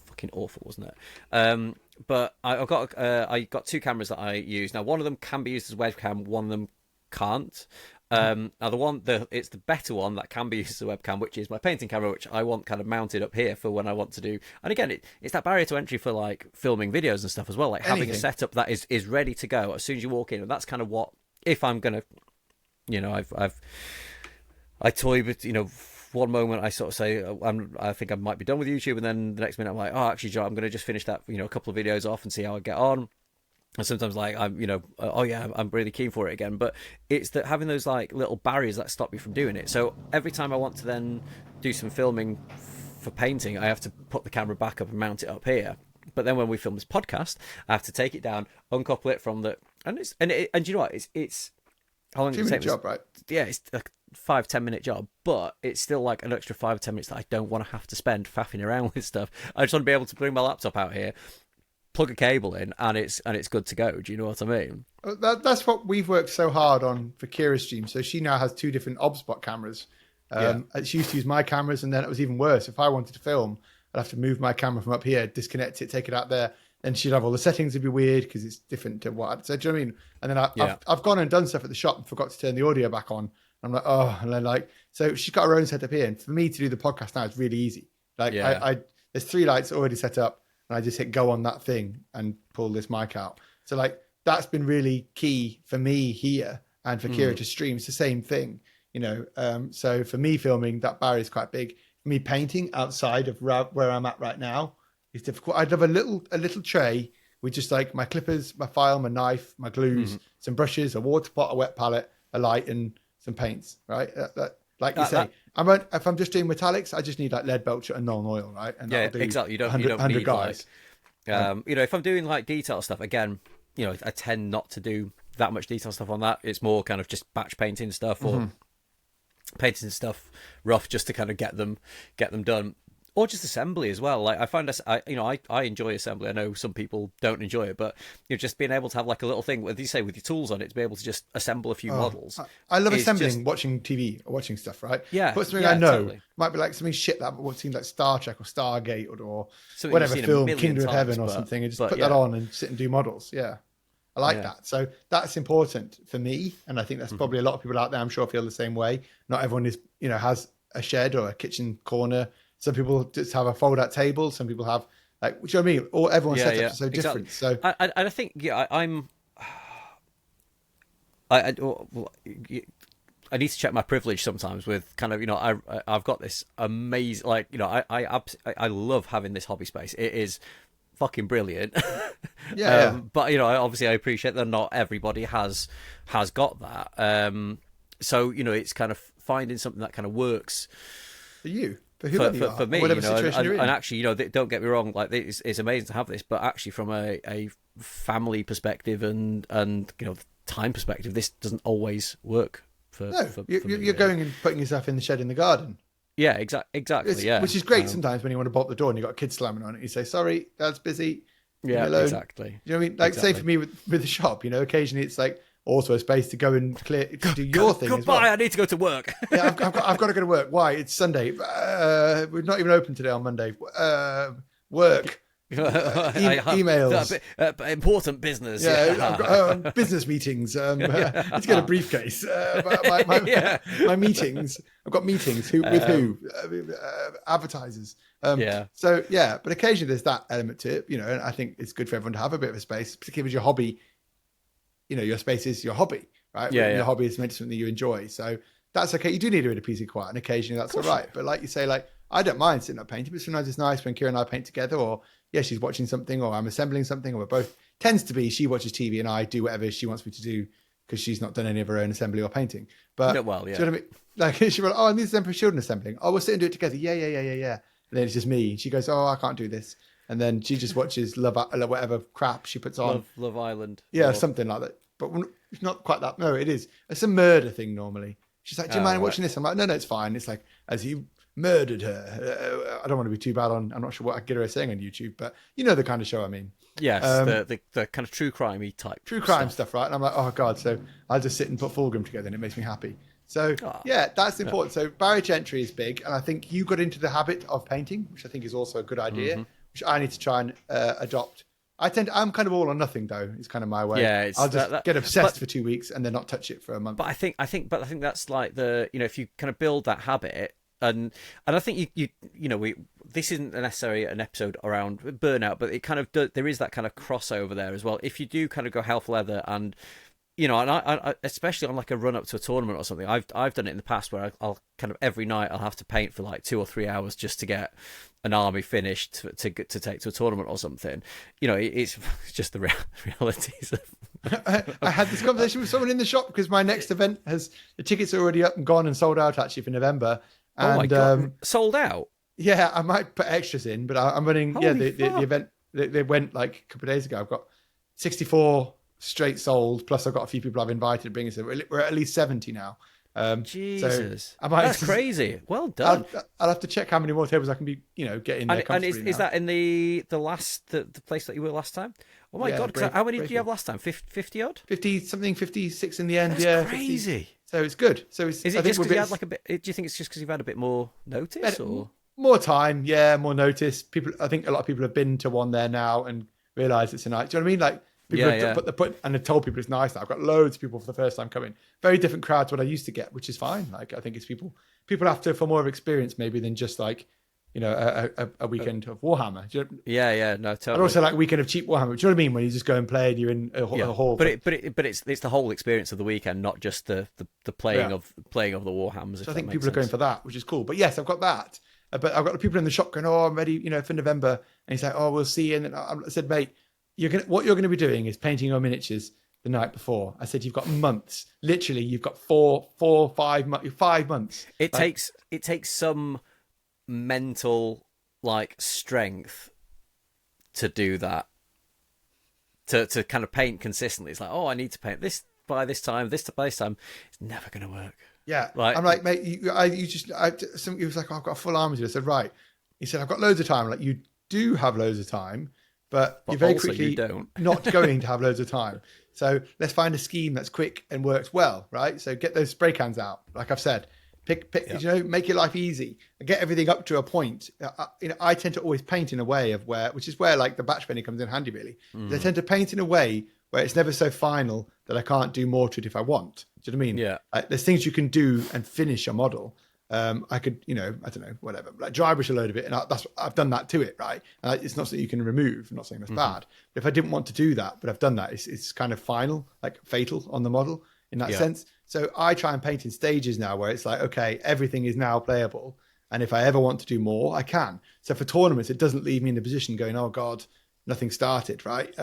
fucking awful, wasn't it? But I got two cameras that I use now. One of them can be used as a webcam. One of them can't. Now it's the better one that can be used as a webcam, which is my painting camera, which I want kind of mounted up here for when I want to do. And again, it's that barrier to entry for like filming videos and stuff as well. Like having a setup that is ready to go as soon as you walk in. And that's kind of what, if I'm gonna, I toy with, one moment I sort of say I think I might be done with YouTube, and then the next minute I'm like, oh, actually, Joe, I'm going to just finish that, a couple of videos off and see how I get on. And sometimes like I'm, I'm really keen for it again. But it's that having those like little barriers that stop you from doing it. So every time I want to then do some filming for painting, I have to put the camera back up and mount it up here. But then when we film this podcast, I have to take it down, uncouple it from the, and you know what, it's how long does it take? Job, right? Yeah, it's like 5-10 minute job, but it's still like an extra 5 or 10 minutes that I don't want to have to spend faffing around with stuff. I just want to be able to bring my laptop out here, plug a cable in, and it's good to go. Do you know what I mean? That's what we've worked so hard on for Kira's stream. So she now has 2 different OBSBot cameras. She used to use my cameras, and then it was even worse. If I wanted to film, I'd have to move my camera from up here, disconnect it, take it out there. Then she'd have all the settings would be weird because it's different to what I'd said. Do you know what I mean? And then I've gone and done stuff at the shop and forgot to turn the audio back on. I'm like, oh, and then like, so she's got her own setup here. And for me to do the podcast now, it's really easy. Like there's 3 lights already set up, and I just hit go on that thing and pull this mic out. So like, that's been really key for me here, and for Kira to stream. It's the same thing, so for me filming, that barrier is quite big. For me painting outside of where I'm at right now is difficult. I'd have a little tray with just like my clippers, my file, my knife, my glues, some brushes, a water pot, a wet palette, a light, and some paints, right? Like you say, if I'm just doing metallics, I just need like lead belcher and non oil, right? And exactly. You don't need guys. Like, if I'm doing like detail stuff, again, I tend not to do that much detail stuff on that. It's more kind of just batch painting stuff or painting stuff rough, just to kind of get them done. Or just assembly as well. Like I find I enjoy assembly. I know some people don't enjoy it, but just being able to have like a little thing, what you say, with your tools on it, to be able to just assemble a few models. I love assembling, watching TV or watching stuff, right? Yeah. But something I know totally. Might be like something shit that would seem like Star Trek or Stargate or whatever film, Kingdom of Heaven or something, and just put that on and sit and do models. Yeah. I like that. So that's important for me. And I think that's probably a lot of people out there, I'm sure, feel the same way. Not everyone is, has a shed or a kitchen corner. Some people just have a fold-out table. Some people have, like, which I mean, everyone's setups are so different. So, I think, I need to check my privilege sometimes with kind of, I've got this amazing, like, I love having this hobby space. It is fucking brilliant. But obviously I appreciate that not everybody has got that. So it's kind of finding something that kind of works for you. For me, and actually, don't get me wrong, like it's amazing to have this, but actually from a family perspective and time perspective, this doesn't always work for me. You're going and putting yourself in the shed in the garden. Yeah, exactly. Which is great sometimes when you want to bolt the door and you've got kids slamming on it. You say, sorry, Dad's busy. Yeah, exactly. You know what I mean? Like, say for me with the shop, occasionally it's like also a space to go and to do your thing as well. I need to go to work. Yeah, I've got to go to work. Why? It's Sunday. We're not even open today on Monday. Work. Emails. Important business. Yeah, I've got, business meetings. Let's get a briefcase. My meetings. I've got meetings. With who? Advertisers. So but occasionally there's that element to it, and I think it's good for everyone to have a bit of a space, particularly with your hobby. Your space is your hobby, right? Your hobby is meant to be something you enjoy. So that's okay. You do need a bit of peace and quiet, and occasionally that's all right. But like you say, like, I don't mind sitting up painting, but sometimes it's nice when Kira and I paint together, or she's watching something, or I'm assembling something, or we're both, tends to be she watches TV and I do whatever she wants me to do because she's not done any of her own assembly or painting. But do you know what I mean? Like, she'll be like, I need to for children assembling. Oh, we'll sit and do it together. Yeah. And then it's just me. And she goes, oh, I can't do this. and then she just watches whatever crap she puts on. Love Island. Yeah, something like that. But it's not quite that. No, it is. It's a murder thing normally. She's like, do you mind watching this? I'm like, no, it's fine. It's like, as he murdered her. I don't want to be too bad on, I'm not sure what I get her saying on YouTube, but you know the kind of show I mean. Yes, the kind of true crime-y type. True crime stuff, right? And I'm like, oh God. So I'll just sit and put Fulgrim together and it makes me happy. So yeah, that's important. So barrier to entry is big. And I think you got into the habit of painting, which I think is also a good idea, which I need to try and adopt. I'm kind of all or nothing though. It's kind of my way. Yeah, I'll just get obsessed for 2 weeks and then not touch it for a month. But I think that's like if you kind of build that habit, and I think this isn't necessarily an episode around burnout, but it kind of there is that kind of crossover there as well. If you do kind of go health leather and and I especially on like a run up to a tournament or something, I've done it in the past where I'll kind of every night I'll have to paint for like 2 or 3 hours just to get an army finished to take to a tournament or something. It's just the realities of. I had this conversation with someone in the shop because my next event the tickets are already up and gone and sold out actually for November. And, oh my God, sold out. Yeah, I might put extras in, but I'm running. Holy the event they went like a couple of days ago. I've got 64 straight sold, plus I've got a few people I've invited bringing us. We're at least 70 now. Jesus, so that's crazy. Well done. I'll have to check how many more tables I can be, getting there. And is that in the place that you were last time? Oh my God, how many did you have last time? 50 odd? 50 something, 56 in the end. That's crazy. 50. So it's good. So is it just because you had like a bit? Do you think it's just because you've had a bit more notice or more time? Yeah, more notice. I think a lot of people have been to one there now and realise it's a night. Do you know what I mean? Like people have told people it's nice now. I've got loads of people for the first time coming. Very different crowd to what I used to get, which is fine. Like I think it's people have to for more of experience maybe than just like a weekend of Warhammer. No, totally. And also like a weekend of cheap Warhammer. Do you know what I mean? When you just go and play and you're in a hall. But it's the whole experience of the weekend, not just the playing of the Warhammers. So I think people are going for that, which is cool. But yes, I've got that. But I've got the people in the shop going, oh, I'm ready, for November. And he's like, oh, we'll see. And then I said, mate, what you're going to be doing is painting your miniatures the night before. I said, you've got months. Literally, you've got 5 months. It takes some mental strength to do that, to kind of paint consistently. It's like, oh, I need to paint this by this time, this by this time. It's never going to work. Yeah, I'm like, mate, he was like, oh, I've got a full army. I said, right. He said, I've got loads of time. I'm like, you do have loads of time, but you're very quickly not going to have loads of time. So let's find a scheme that's quick and works well, right? So get those spray cans out, like I've said. Pick, make your life easy and get everything up to a point. I tend to always paint in a way which is where like the batch bending comes in handy, really. I tend to paint in a way where it's never so final that I can't do more to it if I want. Do you know what I mean? Yeah. There's things you can do and finish your model. I could, I don't know, whatever, like dry brush a load of it, and I've done that to it, right? And it's not something you can remove. I'm not saying that's bad. But if I didn't want to do that, but I've done that, it's kind of final, like fatal on the model in that sense. So I try and paint in stages now where it's like, okay, everything is now playable. And if I ever want to do more, I can. So for tournaments, it doesn't leave me in the position going, oh God, nothing started, right?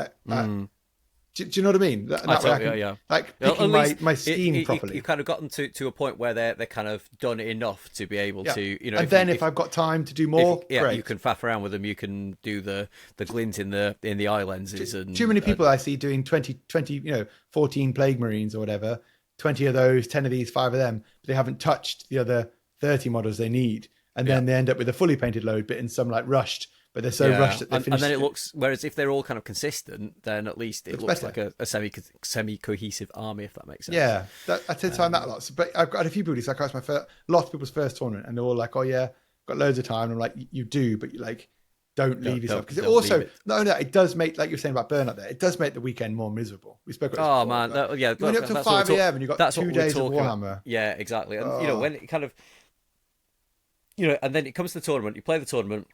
Do you know what I mean? Like picking my scheme properly. You've kind of gotten to a point where they're kind of done enough to be able to, And then if I've got time to do more, great. You can faff around with them. You can do the glint in the eye lenses. Too many people I see doing 20, 14 Plague Marines or whatever. 20 of those, 10 of these, 5 of them. But they haven't touched the other 30 models they need, and then they end up with a fully painted load, but in some like rushed. But they're so rushed that they finish. And then it looks. Whereas if they're all kind of consistent, then at least it looks like a semi cohesive army, if that makes sense. Yeah, I tend to find that a lot. But I've got a few people. It's like, oh, it's my first. A lot of people's first tournament, and they're all like, "Oh yeah, got loads of time." And I'm like, "You do, but you like don't leave yourself because it also not only that it does make, like you were saying about burnout there, it does make the weekend more miserable. We spoke about. Oh man, you're up till 5 a.m. and you've got 2 days of Warhammer. Yeah, exactly. And when it kind of, and then it comes to the tournament, you play the tournament.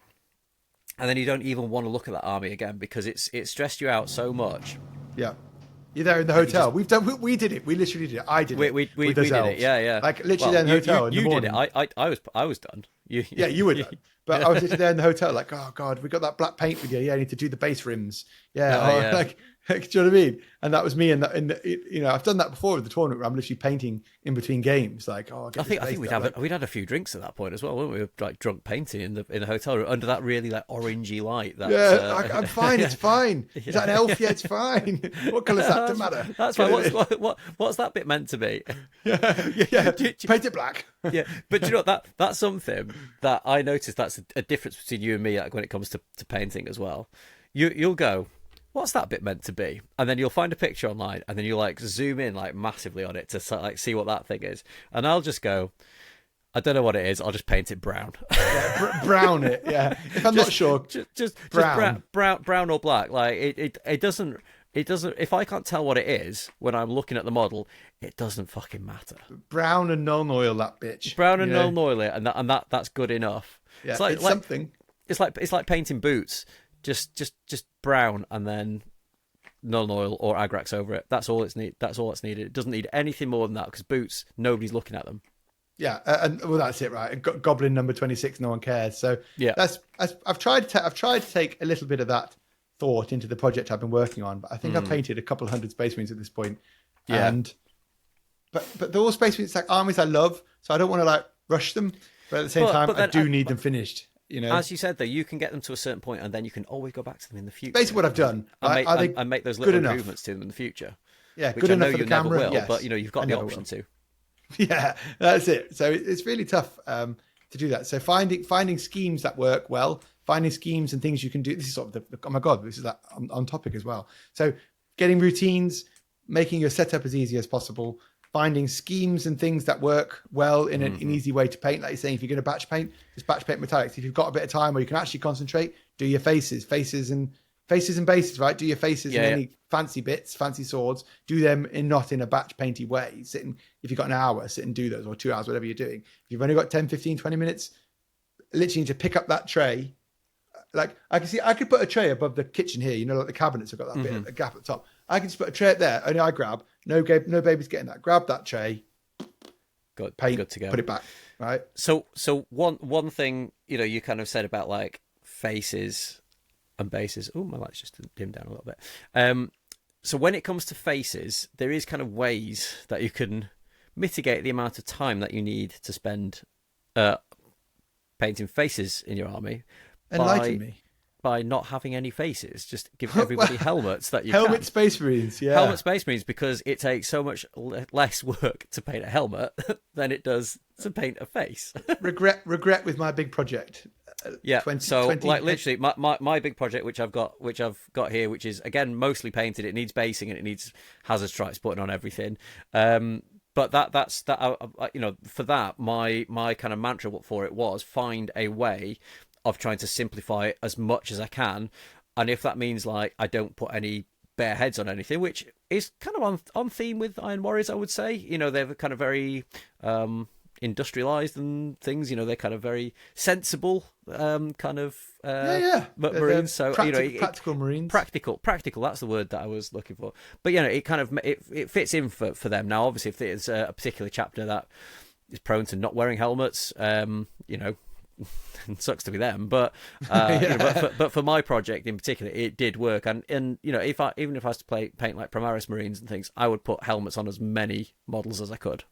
And then you don't even want to look at that army again because it stressed you out so much. Yeah, you're there in the hotel. We did it. We literally did it. I did it. We did it. Yeah. Like literally there in the hotel. You in the did it. I was done. You were done. But I was literally there in the hotel, like, oh God, we got that black paint with you. Yeah, I need to do the base rims. Yeah, Do you know what I mean? And that was me. I've done that before with the tournament where I'm literally painting in between games. Like, oh, I think we'd had a few drinks at that point as well, weren't we? Like drunk painting in the hotel room under that really like orangey light. I'm fine. It's fine. Is that an elf? Yeah, it's fine. What colour's that? Doesn't matter. That's fine. What's that bit meant to be? Yeah. Paint it black. Yeah, but you know that's something that I noticed. That's a difference between you and me, like when it comes to painting as well. You'll go, what's that bit meant to be? And then you'll find a picture online, and then you'll like zoom in like massively on it to like see what that thing is. And I'll just go, I don't know what it is. I'll just paint it brown. Brown it. Yeah. If I'm not sure, just brown. Brown or black. Like it doesn't. It doesn't. If I can't tell what it is when I'm looking at the model, it doesn't fucking matter. Brown and non-oil that bitch. Brown and non-oil it, and that's good enough. Yeah, it's something. It's like painting boots. Just brown and then non-oil or Agrax over it. That's all it's need. That's all that's needed. It doesn't need anything more than that because boots, nobody's looking at them. Yeah, and well, that's it, right? Goblin number 26, no one cares. So yeah, I've tried to take a little bit of that thought into the project I've been working on, but I think I've painted a couple of hundred Space Marines at this point. Yeah, but they're all Space Marines, like armies I love, so I don't want to like rush them, but at the same time, I do need them finished. You know, as you said, though, you can get them to a certain point, and then you can always go back to them in the future. Basically, what I've done, and make those little improvements to them in the future. Yeah, which good I know enough for you the never camera. will, Yes, but you've got the option to. Yeah, that's it. So it's really tough to do that. So finding schemes that work well, finding schemes and things you can do. This is sort of oh my god, this is that on topic as well. So getting routines, making your setup as easy as possible. Finding schemes and things that work well in an easy way to paint. Like you're saying, if you're going to batch paint, just batch paint metallics. If you've got a bit of time where you can actually concentrate, do your faces and bases, right? Do your faces and any fancy bits, fancy swords, do them not in a batch painty way. If you've got an hour, sit and do those, or 2 hours, whatever you're doing. If you've only got 10, 15, 20 minutes, literally need to pick up that tray. Like I could put a tray above the kitchen here, like the cabinets have got that bit, a gap at the top. I can just put a tray up there, only I grab. No baby's getting that. Grab that tray. Paint, good to go. Put it back. Right. So one thing, you kind of said about like faces and bases. Oh, my light's just dimmed down a little bit. So when it comes to faces, there is kind of ways that you can mitigate the amount of time that you need to spend painting faces in your army. Enlighten me. By not having any faces, just give everybody helmets that you helmet can. Space Marines, yeah. Helmet Space Marines, because it takes so much less work to paint a helmet than it does to paint a face. regret with my big project. Yeah. 20, like literally, my big project, which I've got here, which is again mostly painted. It needs basing and it needs hazard stripes putting on everything. But that's for that, my kind of mantra for it was find a way of trying to simplify it as much as I can, and if that means like I don't put any bare heads on anything, which is kind of on theme with Iron Warriors, I would say. They're kind of very industrialized and things. They're kind of very sensible kind of Marines. So practical Marines. Practical. That's the word that I was looking for. But it kind of it fits in for them. Now, obviously, if there's a particular chapter that is prone to not wearing helmets, it sucks to be them, but but for my project in particular, it did work. And even if I was to paint like Primaris Marines and things, I would put helmets on as many models as I could.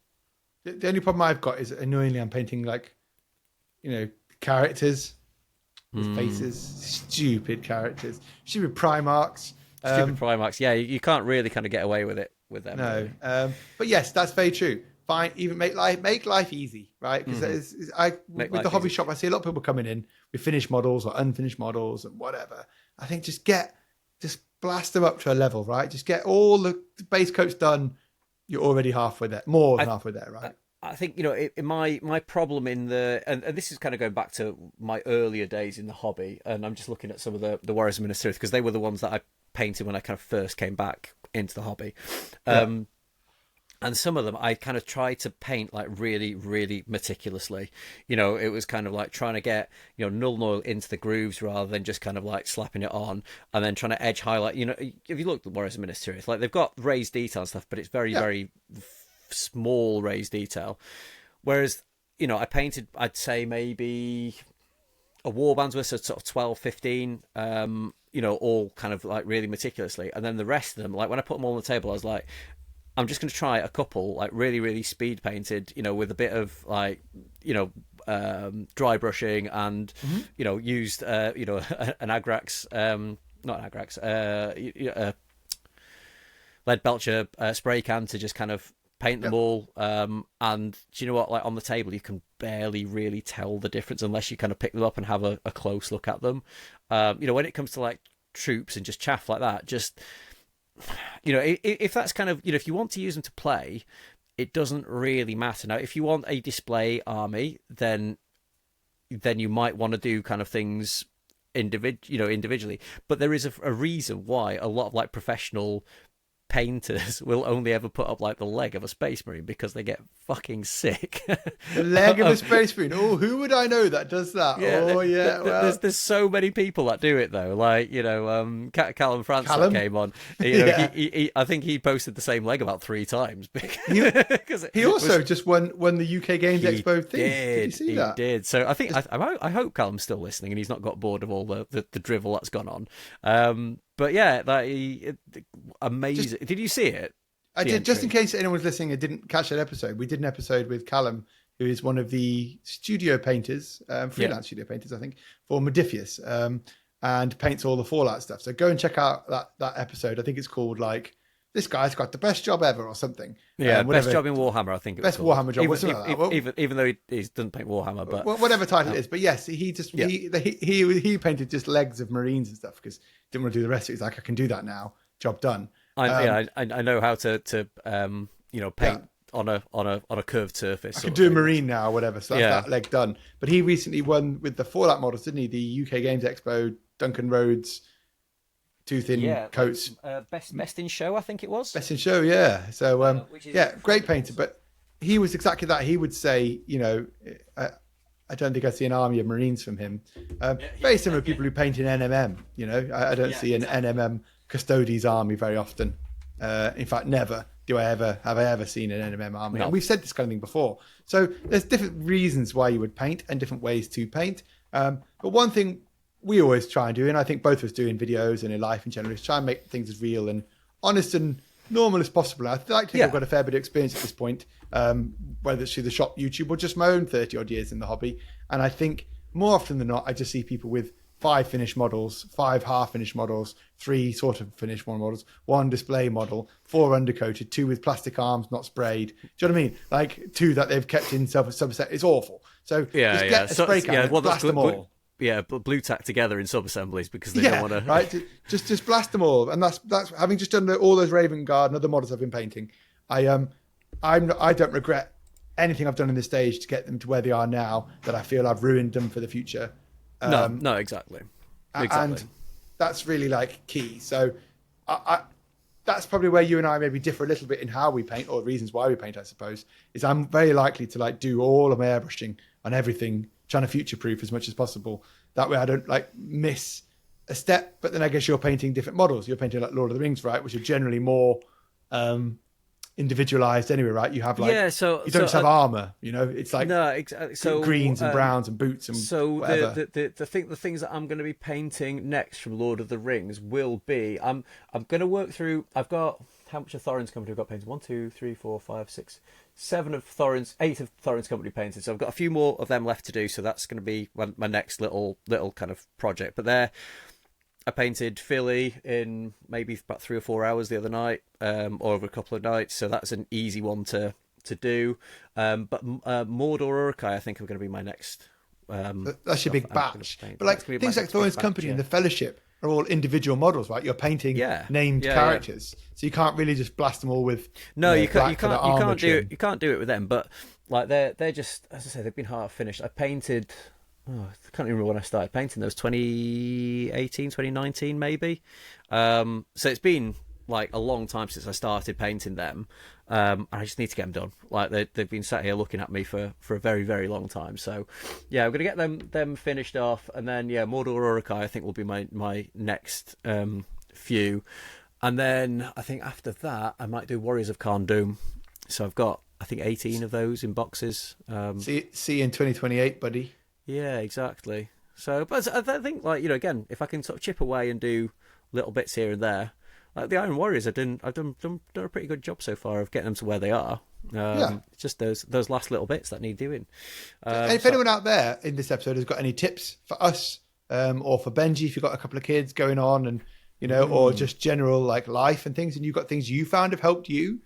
The only problem I've got is annoyingly I'm painting like characters with faces, stupid characters, stupid Primarchs. Yeah, you can't really kind of get away with it with them. No, really. But yes, that's very true. Fine, even make life easy, right? Because with the hobby shop, I see a lot of people coming in with finished models or unfinished models and whatever. I think just blast them up to a level, right? Just get all the base coats done. You're already halfway there, more than halfway there, right? I think my problem in and this is kind of going back to my earlier days in the hobby, and I'm just looking at some of the Warriors of Minas Tirith because they were the ones that I painted when I kind of first came back into the hobby. And some of them I kind of tried to paint like really, really meticulously. It was kind of like trying to get, null oil into the grooves rather than just kind of like slapping it on and then trying to edge highlight. If you look at the Warriors of Minas Tirith, like they've got raised detail and stuff, but it's very, very small raised detail. Whereas, I painted, I'd say maybe a warband's worth, so sort of 12, 15, all kind of like really meticulously. And then the rest of them, like when I put them all on the table, I was like, I'm just going to try a couple, like really, really speed painted, with a bit of like, dry brushing and, used, an Agrax, not an Agrax, lead belcher spray can to just kind of paint them all. And do you know what? Like on the table, you can barely really tell the difference unless you kind of pick them up and have a close look at them. When it comes to like troops and just chaff like that, just if that's kind of if you want to use them to play, it doesn't really matter. Now, if you want a display army, then you might want to do kind of things individually. But there is a reason why a lot of like professional painters will only ever put up like the leg of a space marine, because they get fucking sick. The leg of a space marine. Oh, who would I know that does that? Yeah, there's so many people that do it though. Like Callum France that came on. He I think he posted the same leg about 3 times. Because he also just won the UK Games Expo thing. Did you see that? He did. So I think I hope Callum's still listening and he's not got bored of all the drivel that's gone on. But yeah, amazing. Did you see it? I did. Just in case anyone's listening and didn't catch that episode, we did an episode with Callum, who is one of the studio painters, freelance studio painters, I think, for Modifius, and paints all the Fallout stuff. So go and check out that episode. I think it's called like "This Guy's Got the Best Job Ever" or something. Yeah, best job in Warhammer, I think. Best Warhammer job. Even though he doesn't paint Warhammer, but whatever title it is. But yes, he painted just legs of Marines and stuff because didn't want to do the rest. He's like, I can do that now. Job done. I know how to paint on a curved surface. I can do a Marine now, or whatever. So that's that leg done. But he recently won with the Fallout models, didn't he? The UK Games Expo, Duncan Rhodes, tooth in coats. Best in show, I think it was. Best in show, yeah. So great painter. But he was exactly that. He would say, I don't think I see an army of Marines from him. Very similar to people who paint in NMM. I don't see an NMM Custodes army very often. In fact, never have I ever seen an NMM army. No. And we've said this kind of thing before. So there's different reasons why you would paint and different ways to paint. But one thing we always try and do, and I think both of us do in videos and in life in general, is try and make things as real and honest and normal as possible. I like to think I've got a fair bit of experience at this point, whether it's through the shop, YouTube, or just my own 30 odd years in the hobby. And I think more often than not, I just see people with 5 finished models, 5 half finished models, 3 sort of finished models, 1 display model, 4 undercoated, 2 with plastic arms not sprayed. Do you know what I mean? Like 2 that they've kept in subset. It's awful. So just get a spray can and blast them all. Blue tack together in sub-assemblies because they don't want to. Right, just blast them all, and that's having just done all those Raven Guard and other models I've been painting. I don't regret anything I've done in this stage to get them to where they are now. That I feel I've ruined them for the future. No, exactly. And that's really like key. So that's probably where you and I maybe differ a little bit in how we paint, or reasons why we paint, I suppose. Is I'm very likely to like do all of my airbrushing on everything, trying to future-proof as much as possible. That way I don't like miss a step. But then I guess you're painting different models. You're painting like Lord of the Rings, right? Which are generally more individualized anyway, right? You have like you don't just have armor, it's like greens and browns and boots and whatever. The things that I'm going to be painting next from Lord of the Rings will be I'm going to work through. I've got how much of Thorin's Company I've got painted? 1, 2, 3, 4, 5, 6, 7 of Thorin's, 8 of Thorin's Company painted. So I've got a few more of them left to do. So that's going to be my next little kind of project. But I painted Philly in maybe about 3 or 4 hours the other night, or over a couple of nights. So that's an easy one to do. But Mordor Uruk-hai, I think, are going to be my next. That's your big batch. But like things like Thorin's Company and the Fellowship are all individual models, right? You're painting named characters, so you can't really just blast them all with. No, you can't do it with them. But like they're just, as I say, they've been half finished. I painted. I can't remember when I started painting those. 2018, 2019 maybe. So it's been like a long time since I started painting them. And I just need to get them done. Like they've been sat here looking at me for a very, very long time. So yeah, I'm gonna get them finished off, and then Mordor Uruk-hai I think will be my next few, and then I think after that I might do Warriors of Khārn Dûm. So I've got I think 18 of those in boxes. See you in 2028, buddy. Yeah, exactly. So, but I think, like, you know, again, if I can sort of chip away and do little bits here and there, like the Iron Warriors, I've done a pretty good job so far of getting them to where they are. Yeah. It's just those last little bits that need doing. If anyone out there in this episode has got any tips for us, or for Benji, if you've got a couple of kids going on, and you know, or just general like life and things, and you've got things you found have helped you,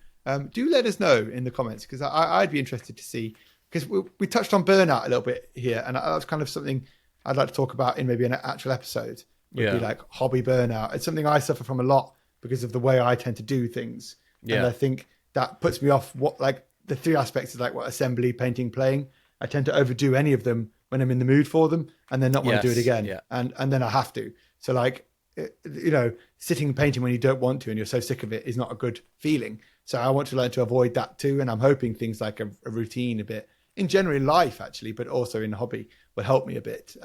do let us know in the comments, because I'd be interested to see, because we touched on burnout a little bit here, and that's kind of something I'd like to talk about in maybe an actual episode. Would be like hobby burnout. It's something I suffer from a lot because of the way I tend to do things, and I think that puts me off. What, like, the three aspects is like what, assembly, painting, playing. I tend to overdo any of them when I'm in the mood for them, and then not want to do it again, and then I have to. So like, you know, sitting and painting when you don't want to and you're so sick of it is not a good feeling. So I want to learn to avoid that too, and I'm hoping things like a routine, a bit in general in life actually, but also in hobby, will help me a bit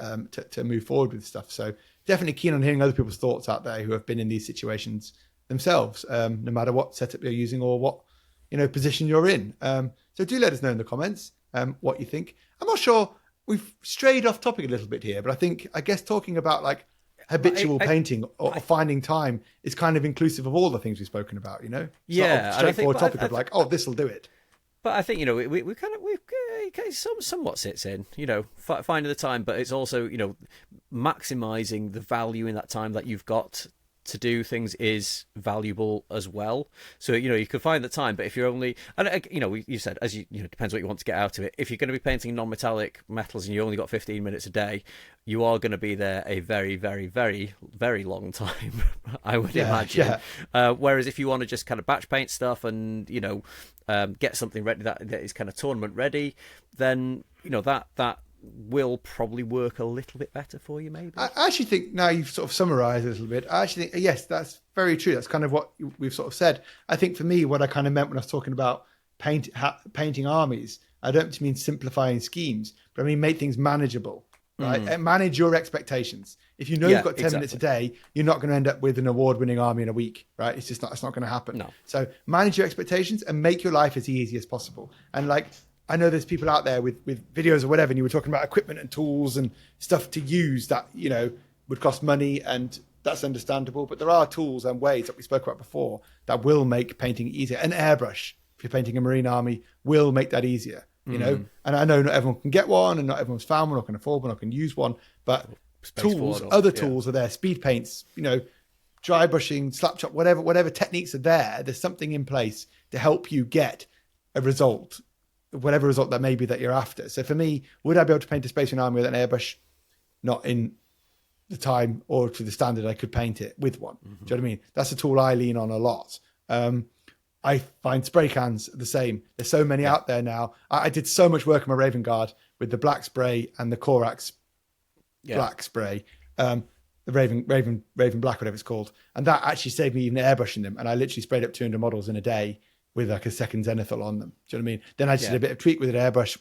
to move forward with stuff. So definitely keen on hearing other people's thoughts out there who have been in these situations themselves, no matter what setup you're using or what, you know, position you're in. So do let us know in the comments what you think. I'm not sure, we've strayed off topic a little bit here, but I guess talking about like habitual painting or finding time is kind of inclusive of all the things we've spoken about, you know? It's not a straightforward topic of like, oh, this will do it. But I think, you know, we somewhat sits in, you know, finding the time, but it's also, you know, maximizing the value in that time that you've got to do things is valuable as well. So, you know, you could find the time, but if you're only, and you know, you said, as you know, depends what you want to get out of it. If you're going to be painting non-metallic metals and you only got 15 minutes a day, you are going to be there a very, very, very, very long time, I would imagine. Whereas if you want to just kind of batch paint stuff and, you know, get something ready that is kind of tournament ready, then, you know, that will probably work a little bit better for you, maybe. I actually think, now you've sort of summarized a little bit, I actually think, yes, that's very true. That's kind of what we've sort of said. I think for me, what I kind of meant when I was talking about painting armies, I don't mean simplifying schemes, but I mean make things manageable, right? And manage your expectations. If you know you've got 10 minutes a day, you're not going to end up with an award-winning army in a week, right? It's not going to happen. No. So manage your expectations and make your life as easy as possible. And like, I know there's people out there with videos or whatever, and you were talking about equipment and tools and stuff to use that, you know, would cost money, and that's understandable. But there are tools and ways that we spoke about before that will make painting easier. An airbrush, if you're painting a marine army, will make that easier, you know. And I know not everyone can get one, and not everyone's found one or can afford one or can use one, but other tools are there. Speed paints, you know, dry brushing, slap chop, whatever techniques are there. There's something in place to help you get a result, whatever result that may be that you're after. So for me, would I be able to paint a Space Marine army with an airbrush? Not in the time or to the standard I could paint it with one. Do you know what I mean? That's a tool I lean on a lot. I find spray cans the same. There's so many out there now. I did so much work on my Raven Guard with the black spray and the Corax black spray, the Raven Black, whatever it's called. And that actually saved me even airbrushing them. And I literally sprayed up 200 models in a day with like a second Zenithal on them. Do you know what I mean? Then I just did a bit of tweak with an airbrush,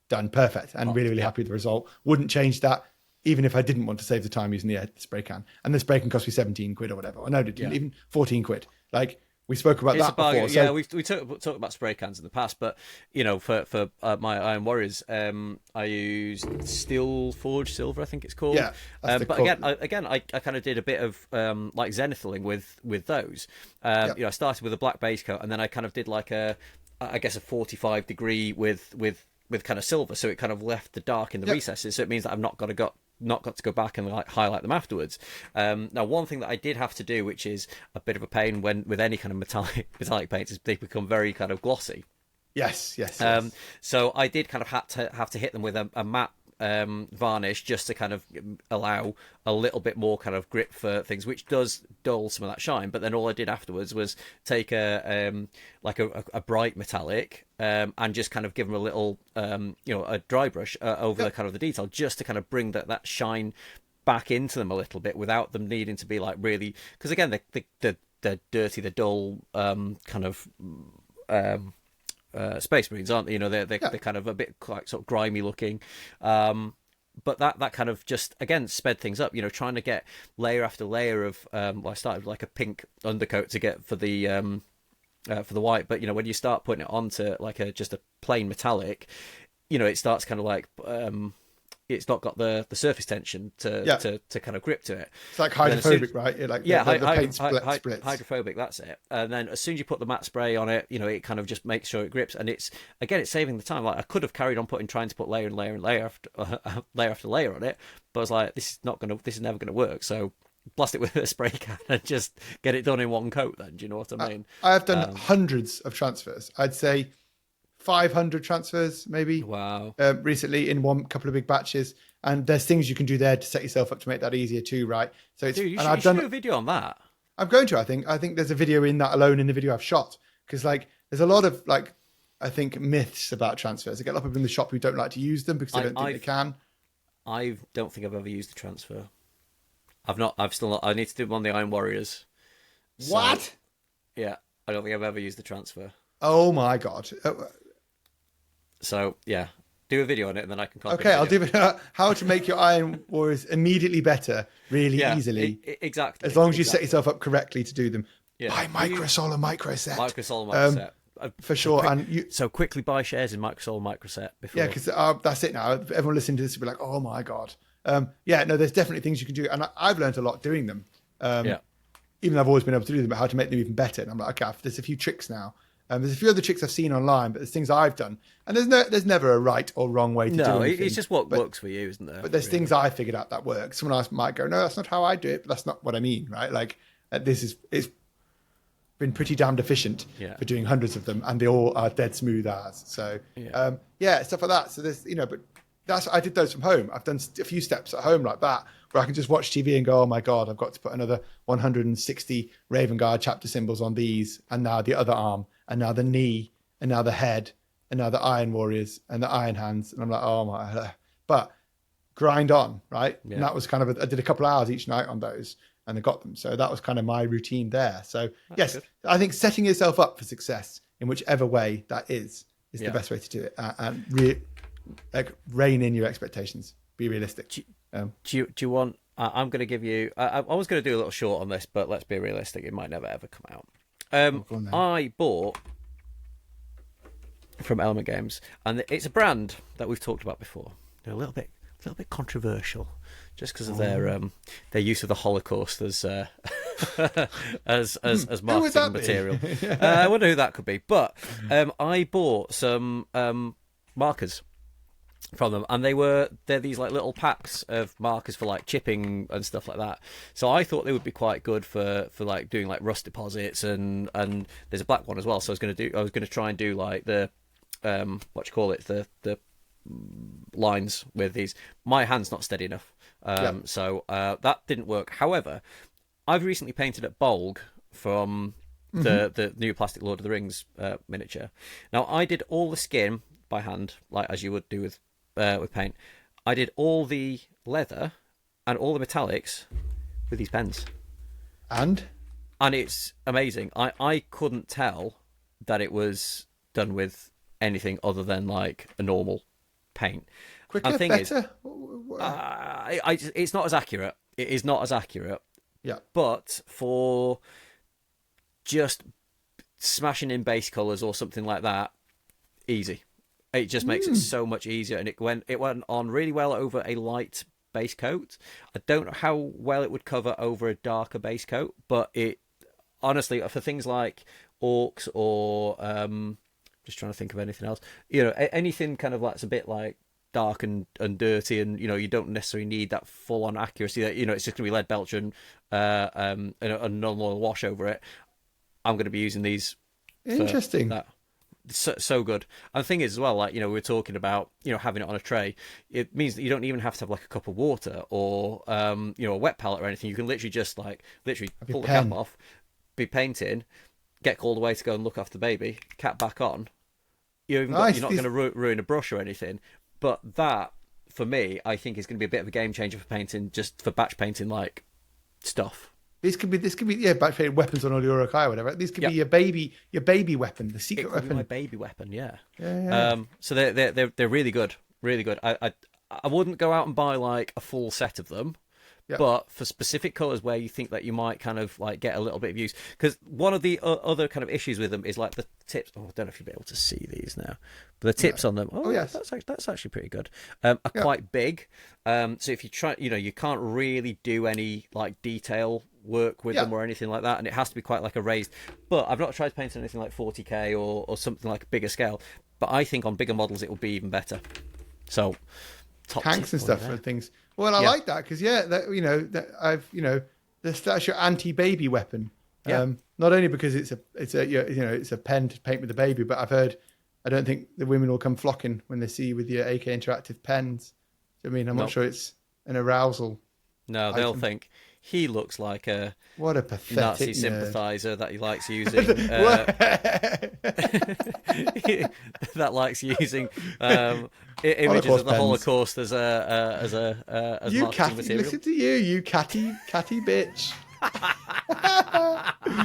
done, perfect. And really happy with the result. Wouldn't change that, even if I didn't want to save the time using the spray can. And the spray can cost me 17 quid or whatever. I know it didn't, even 14 quid. Like, we spoke about that before. So... Yeah, we talked about spray cans in the past, but, you know, for my Iron Warriors, I used Steel Forge Silver, I think it's called. Yeah. But again, I kind of did a bit of like Zenithaling with those. You know, I started with a black base coat, and then I kind of did like a 45 degree with kind of silver, so it kind of left the dark in the recesses. So it means that I've not got to go back and like highlight them afterwards. Now, one thing that I did have to do, which is a bit of a pain when with any kind of metallic paints, is they become very kind of glossy. Yes. So I did kind of have to hit them with a matte varnish just to kind of allow a little bit more kind of grip for things, which does dull some of that shine. But then all I did afterwards was take a bright metallic and just kind of give them a little you know, a dry brush over the kind of the detail, just to kind of bring that shine back into them a little bit without them needing to be like really, because again the dirty, the dull kind of Space Marines, aren't they? You know, they're kind of a bit quite sort of grimy looking, but that kind of just again sped things up. You know, trying to get layer after layer of well, I started with like a pink undercoat to get for the white, but you know, when you start putting it onto like just a plain metallic, you know, it starts kind of like it's not got the surface tension to kind of grip to it. It's like hydrophobic, right? Like the paint splits. Hydrophobic, that's it. And then as soon as you put the matte spray on it, it kind of just makes sure it grips. And it's saving the time. Like I could have carried on trying to put layer and layer and layer after layer on it, but I was like, this is never gonna work. So blast it with a spray can and just get it done in one coat. Then, do you know what I mean? I have done hundreds of transfers. I'd say 500 transfers maybe. Wow. Recently in one couple of big batches, and there's things you can do there to set yourself up to make that easier too, right? So it's, dude, you should do a video on that. I'm going to. I think there's a video in that alone in the video I've shot, because like there's a lot of like I think myths about transfers. I get a lot of people in the shop who don't like to use them because they don't think they can. I don't think I've ever used the transfer. I've still not. I need to do them on the Iron Warriors. What? Yeah, I don't think I've ever used the transfer. Oh my god. So yeah, do a video on it and then I can copy Okay, I'll do it. How to make your Iron Warriors immediately better, really easily. Exactly. As long as you set yourself up correctly to do them. Yeah. Buy Microsolar Microset. Microsolar Microset. For sure. So quickly buy shares in Microsolar Microset before. Yeah, because that's it now. Everyone listening to this will be like, oh my god. Yeah, no, there's definitely things you can do. And I've learned a lot doing them. Even though I've always been able to do them, but how to make them even better. And I'm like, okay, there's a few tricks now. There's a few other tricks I've seen online, but there's things I've done. And there's never a right or wrong way to do anything. It's just what works for you, isn't there? But there's things I figured out that work. Someone else might go, no, that's not how I do it, but that's not what I mean, right? Like, it's been pretty damned efficient for doing hundreds of them, and they all are dead smooth as. So, stuff like that. So there's, but I did those from home. I've done a few steps at home like that, where I can just watch TV and go, oh my God, I've got to put another 160 Raven Guard chapter symbols on these, and now the other arm, and now the knee, and now the head, and now the Iron Warriors, and the Iron Hands. And I'm like, oh my, but grind on, right? Yeah. And that was kind of, I did a couple of hours each night on those, and I got them. So that was kind of my routine there. So that's good. I think setting yourself up for success in whichever way that is the best way to do it. And rein in your expectations. Be realistic. Do you want? I'm going to give you. I was going to do a little short on this, but let's be realistic. It might never ever come out. I bought from Element Games, and it's a brand that we've talked about before. They're a little bit controversial, just because of their use of the Holocaust as marketing material. I wonder who that could be. But I bought some markers from them, and they're these like little packs of markers for like chipping and stuff like that. So I thought they would be quite good for like doing like rust deposits, and there's a black one as well. So I was going to try and do like the the lines with these. My hand's not steady enough, so that didn't work. However, I've recently painted at Bolg from the new plastic Lord of the Rings miniature. Now I did all the skin by hand, like as you would do with paint. I did all the leather and all the metallics with these pens, and it's amazing. I couldn't tell that it was done with anything other than like a normal paint. Quicker, better. It's not as accurate. It is not as accurate. Yeah. But for just smashing in base colours or something like that, easy. It just makes it so much easier, and it went on really well over a light base coat. I don't know how well it would cover over a darker base coat, but it honestly, for things like orcs or just trying to think of anything else, anything kind of like it's a bit like dark and dirty, and you don't necessarily need that full on accuracy that it's just gonna be lead belcher and a non-oil wash over it. I'm going to be using these. Interesting. That. So good. And the thing is as well, like we were talking about having it on a tray, it means that you don't even have to have like a cup of water or a wet palette or anything. You can literally just pull the cap off, be painting, get called away to go and look after the baby, cap back on. You're not going to ruin a brush or anything. But that, for me, I think is going to be a bit of a game changer for painting, just for batch painting like stuff. This could be batch painting weapons on all your Urukai or whatever. This could be your baby weapon, the secret weapon. My baby weapon, yeah. Yeah. So they're really good, really good. I wouldn't go out and buy like a full set of them, But for specific colors where you think that you might kind of like get a little bit of use, because one of the other kind of issues with them is like the tips. Oh, I don't know if you'll be able to see these now, but the tips on them. Oh, yes, that's actually pretty good. Are quite big. So if you try, you can't really do any like detail work with them or anything like that, and it has to be quite like a raised. But I've not tried painting anything like 40k or something like a bigger scale. But I think on bigger models it will be even better. So tanks and stuff and things. Well, I like that because that's your anti-baby weapon. Not only because it's a pen to paint with the baby, but I've heard I don't think the women will come flocking when they see you with your AK interactive pens. I mean, I'm not sure it's an arousal. No, they'll think he looks like a what a pathetic Nazi nerd. sympathizer that he likes using. That likes using images of the Holocaust as marketing material. Listen to you catty bitch.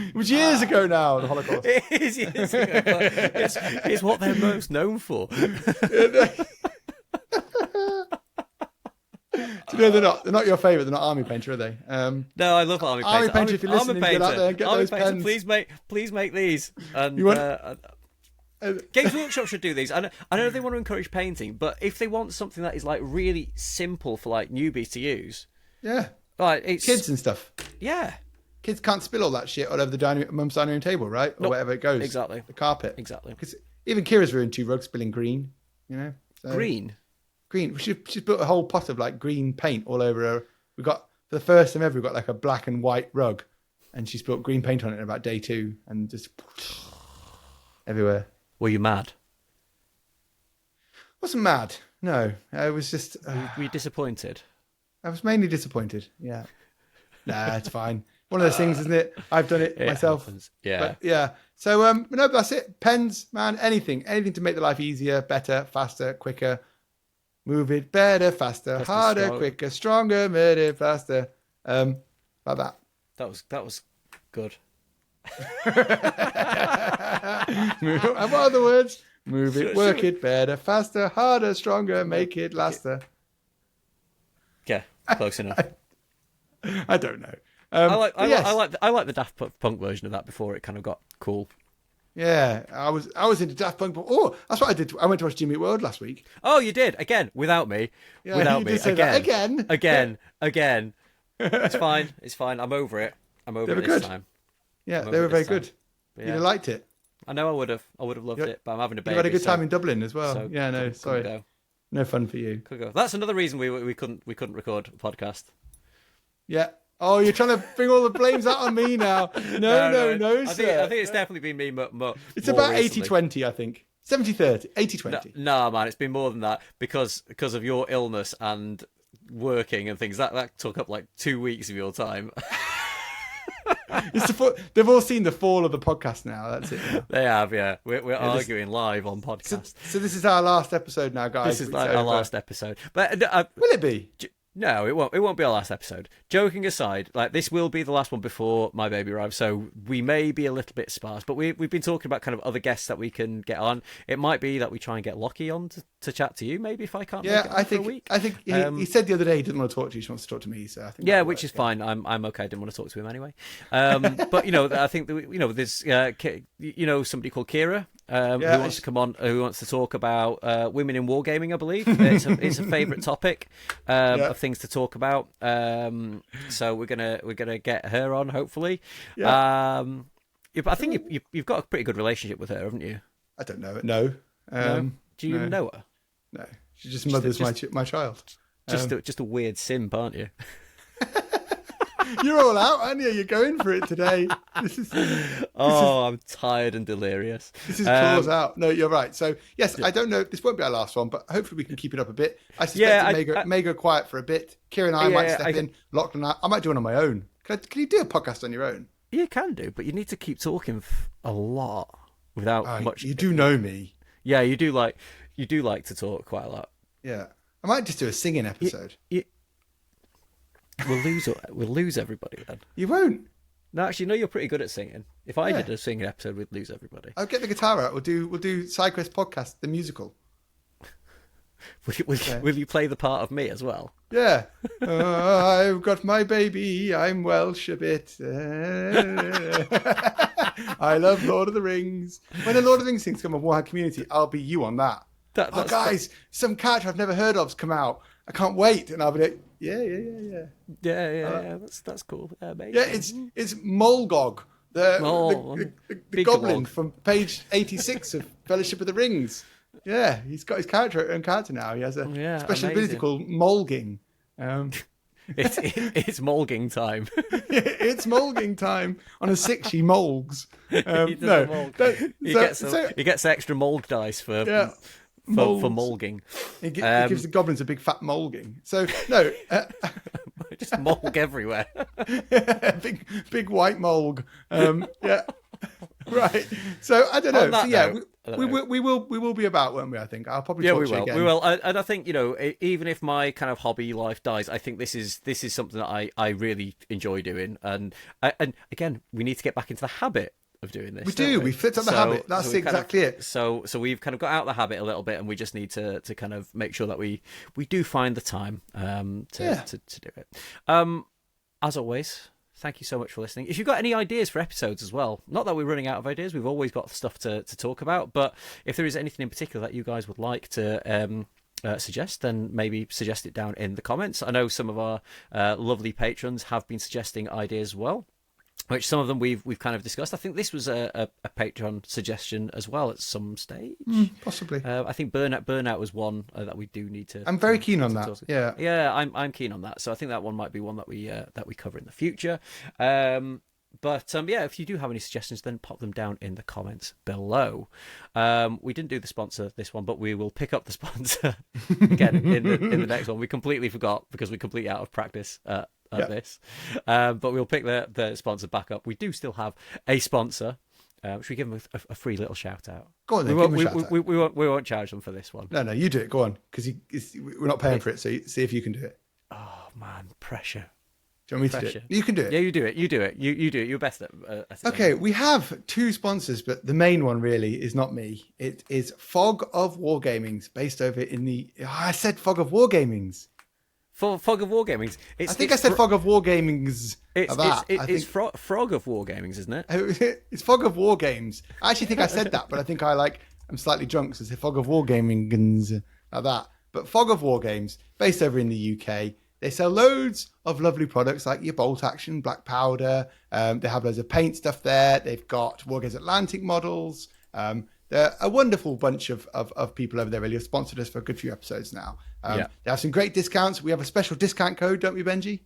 It was years ago now, the Holocaust. It is years ago. It's what they're most known for. Do you know they're not your favourite? They're not Army Painter, are they? No, I love Army Painter. Army Painter, if you're listening, get out there and get those pens. Please make these. And Games Workshop should do these. I know they want to encourage painting, but if they want something that is like really simple for like newbies to use, like it's kids and stuff. Yeah, kids can't spill all that shit all over the mum's dining room table, right? Or wherever it goes. Exactly. The carpet. Exactly. Because even Kira's ruined 2 rugs spilling green. So, green. She's built a whole pot of like green paint all over her. We got for the first time ever, we got like a black and white rug, and she spilled green paint on it in about day 2, and just everywhere. Were you mad? Wasn't mad. No, I was just. Were you disappointed? I was mainly disappointed. Yeah. Nah, it's fine. One of those things, isn't it? I've done it myself. Happens. Yeah. But, yeah. So no, that's it. Pens, man. Anything to make the life easier, better, faster, quicker. Move it better, faster, harder, quicker, stronger, better, faster. Like that. That was good. What are the words? Move it, work it better, faster, harder, stronger, make it laster. Yeah, close enough. I don't know. I like the Daft Punk version of that before it kind of got cool. Yeah, I was into Daft Punk. Oh, that's what I did. I went to watch Jimmy Eat World last week. Oh, you did again without me. Yeah, without you me did say again. It's fine. It's fine. I'm over it. I'm over it this time. Yeah, they were very good. Yeah. You liked it. I know I would have loved it, but I'm having a baby. You had a good time in Dublin as well. So yeah, no, sorry. Go. No fun for you. Could go. That's another reason we couldn't record a podcast. Yeah. Oh, you're trying to bring all the blames out on me now. No, sir. I think it's definitely been me. It's about 80-20, I think. 70-30, 80-20. No, man, it's been more than that because of your illness and working and things. That took up like 2 weeks of your time. They've all seen the fall of the podcast now. That's it. Now. They have, yeah. We're arguing live on podcast. So this is our last episode now, guys. This is like our last episode. But will it be? No, it won't. It won't be our last episode. Joking aside, like this will be the last one before my baby arrives, so we may be a little bit sparse. But we've been talking about kind of other guests that we can get on. It might be that we try and get Lockie on to chat to you, maybe if I can't. Yeah, make it for a week. I think he said the other day he didn't want to talk to you. He wants to talk to me. So I think which is fine. I'm okay. I didn't want to talk to him anyway. But I think that, there's somebody called Kira. Who wants to come on? Who wants to talk about women in wargaming? I believe it's a favourite topic of things to talk about. So we're gonna get her on hopefully. Yeah. But I think you've got a pretty good relationship with her, haven't you? I don't know. No. Do you know her? No. She just mothers my child. Just a weird simp, aren't you? You're all out, aren't you? You're going for it today. I'm tired and delirious. This is claws out. No, you're right. So, yes, I don't know. This won't be our last one, but hopefully we can keep it up a bit. I suspect it may go quiet for a bit. Kira and I might step in. Lachlan, I might do one on my own. Can you do a podcast on your own? You can do, but you need to keep talking a lot without much. You do know me. Yeah, you do like to talk quite a lot. Yeah. I might just do a singing episode. We'll lose everybody then. You won't. No, actually, no. You're pretty good at singing. If I did a singing episode, we'd lose everybody. I'll get the guitar out. We'll do SideQuest podcast, the musical. Will you play the part of me as well? Yeah. I've got my baby. I'm Welsh a bit. I love Lord of the Rings. When the Lord of the Rings things come on Warhammer Community, I'll be you on that. Guys, some character I've never heard of's come out. I can't wait. And I'll be like, yeah. That's cool. Amazing. Yeah, it's Molgog, the goblin Molg. from page 86 of Fellowship of the Rings. Yeah, he's got his character now. He has a special ability called Molging. It's Molging time. It's Molging time. On a 6, he molgs. He gets extra Molg dice for molging. He gives the goblins a big fat molging. So no, just molg everywhere. big white molg. Right. So I don't know. So yeah, we will be about, won't we? I think I'll probably talk to you again. We will. And I think, even if my kind of hobby life dies, I think this is something that I really enjoy doing. And again, we need to get back into the habit of doing this. We do. We flipped up the habit. That's exactly it. So we've kind of got out of the habit a little bit, and we just need to kind of make sure that we do find the time to do it. As always, thank you so much for listening. If you've got any ideas for episodes as well, not that we're running out of ideas, we've always got stuff to talk about, but if there is anything in particular that you guys would like to suggest, then maybe suggest it down in the comments. I know some of our lovely patrons have been suggesting ideas as well, which some of them we've kind of discussed. I think this was a Patreon suggestion as well at some stage. Possibly. I think Burnout was one that we do need to. I'm very keen on that. Yeah, I'm keen on that. So I think that one might be one that we cover in the future. But if you do have any suggestions, then pop them down in the comments below. We didn't do the sponsor this one, but we will pick up the sponsor again in the next one. We completely forgot because we're completely out of practice at this. But we'll pick the sponsor back up. We do still have a sponsor. Should we give them a free little shout out? Go on then. We won't charge them for this one. No, you do it. Go on, because we're not paying for it. So see if you can do it. Oh man, pressure. Do you want me to do it? You can do it. Yeah, you do it. You do it. You do it. You're best at it. Okay, we have 2 sponsors, but the main one really is not me. It is Fog of Wargamings, based over in the. I said Fog of Wargamings. For Fog of Wargamings. I think I said Fog of Wargamings. It's Frog of Wargamings, isn't it? It's Fog of Wargames. I actually think I said that, but I think I'm slightly drunk, so I say Fog of Wargamings like that. But Fog of Wargames, based over in the UK. They sell loads of lovely products like your bolt action, black powder. They have loads of paint stuff there. They've got Wargames Atlantic models. They're a wonderful bunch of people over there. Really have sponsored us for a good few episodes now. They have some great discounts. We have a special discount code, don't we, Benji?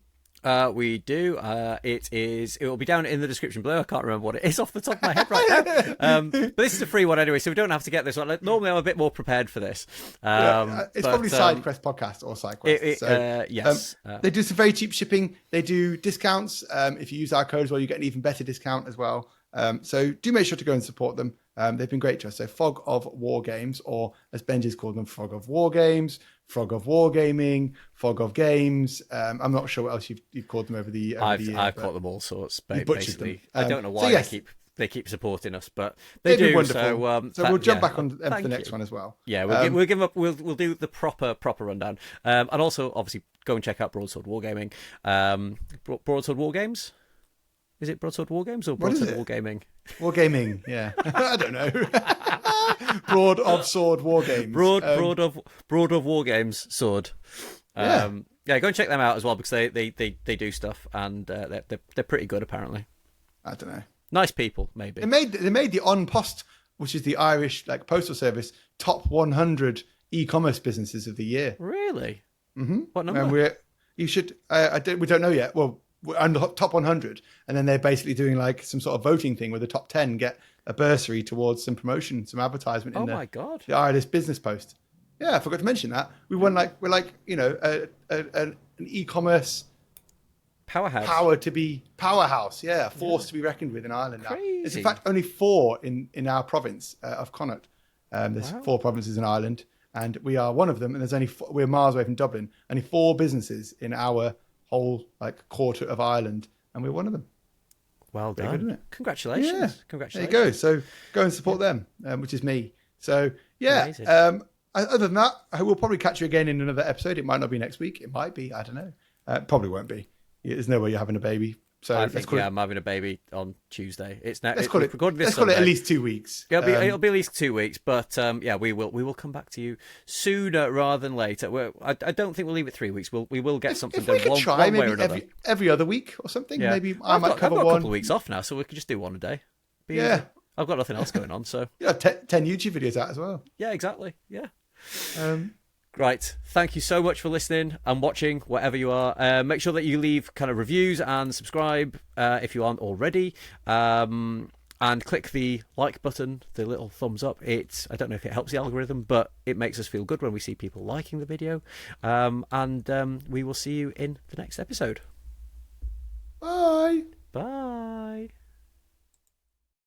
We do. It will be down in the description below. I can't remember what it is off the top of my head right now. But this is a free one anyway, so we don't have to get this one. Normally, I'm a bit more prepared for this. It's probably SideQuest podcast or SideQuest. Yes. They do some very cheap shipping. They do discounts. If you use our code as well, you get an even better discount as well. So do make sure to go and support them. They've been great to us. So Fog of War Games, or as Benji's called them, Fog of War Games, Fog of Wargaming, Fog of Games. I'm not sure what else you've called them over the year. I've called them all sorts, basically. I don't know why they keep supporting us, but they do. Wonderful. So we'll jump back on for the next one as well. Yeah, we'll do the proper rundown. And also, obviously, go and check out Broadsword Wargaming. Broadsword Wargames? Is it Broadsword Wargames or Broadsword Wargaming? Wargaming, yeah. I don't know. Broad of Sword Wargames. Broad of Wargames Sword. Go and check them out as well, because they do stuff, and they're pretty good apparently. I don't know. Nice people, maybe. They made the On Post, which is the Irish postal service, top 100 e-commerce businesses of the year. Really? Mm-hmm. What number? And we don't know yet. Well, we're on the top 100, and then they're basically doing some sort of voting thing where the top 10 get a bursary towards some promotion, some advertisement in the Irish Business Post. Yeah, I forgot to mention that. We won an e-commerce powerhouse. Yeah, force to be reckoned with in Ireland now. Crazy. There's in fact only 4 in our province of Connaught. There's 4 provinces in Ireland, and we are one of them. And there's only we're miles away from Dublin. Only 4 businesses in our whole quarter of Ireland, and we're one of them. Well done. Good, isn't it? Congratulations. Yeah. Congratulations. There you go. So go and support them, which is me. So yeah, other than that, I will probably catch you again in another episode. It might not be next week. It might be. I don't know. Probably won't be. There's no way you're having a baby. So I think, I'm having a baby on Tuesday. It's now. Let's call it at least 2 weeks. It'll be at least 2 weeks, but we will come back to you sooner rather than later. I don't think we'll leave it 3 weeks. We will get something done. We could try maybe every other week or something. Yeah. Maybe I might cover I've got one. a couple of weeks off now, so we could just do one a day. Yeah, I've got nothing else going on, so 10 YouTube videos out as well. Yeah, exactly. Yeah. Right. Thank you so much for listening and watching, wherever you are. Make sure that you leave kind of reviews and subscribe if you aren't already. And click the like button, the little thumbs up. I don't know if it helps the algorithm, but it makes us feel good when we see people liking the video. And we will see you in the next episode. Bye. Bye.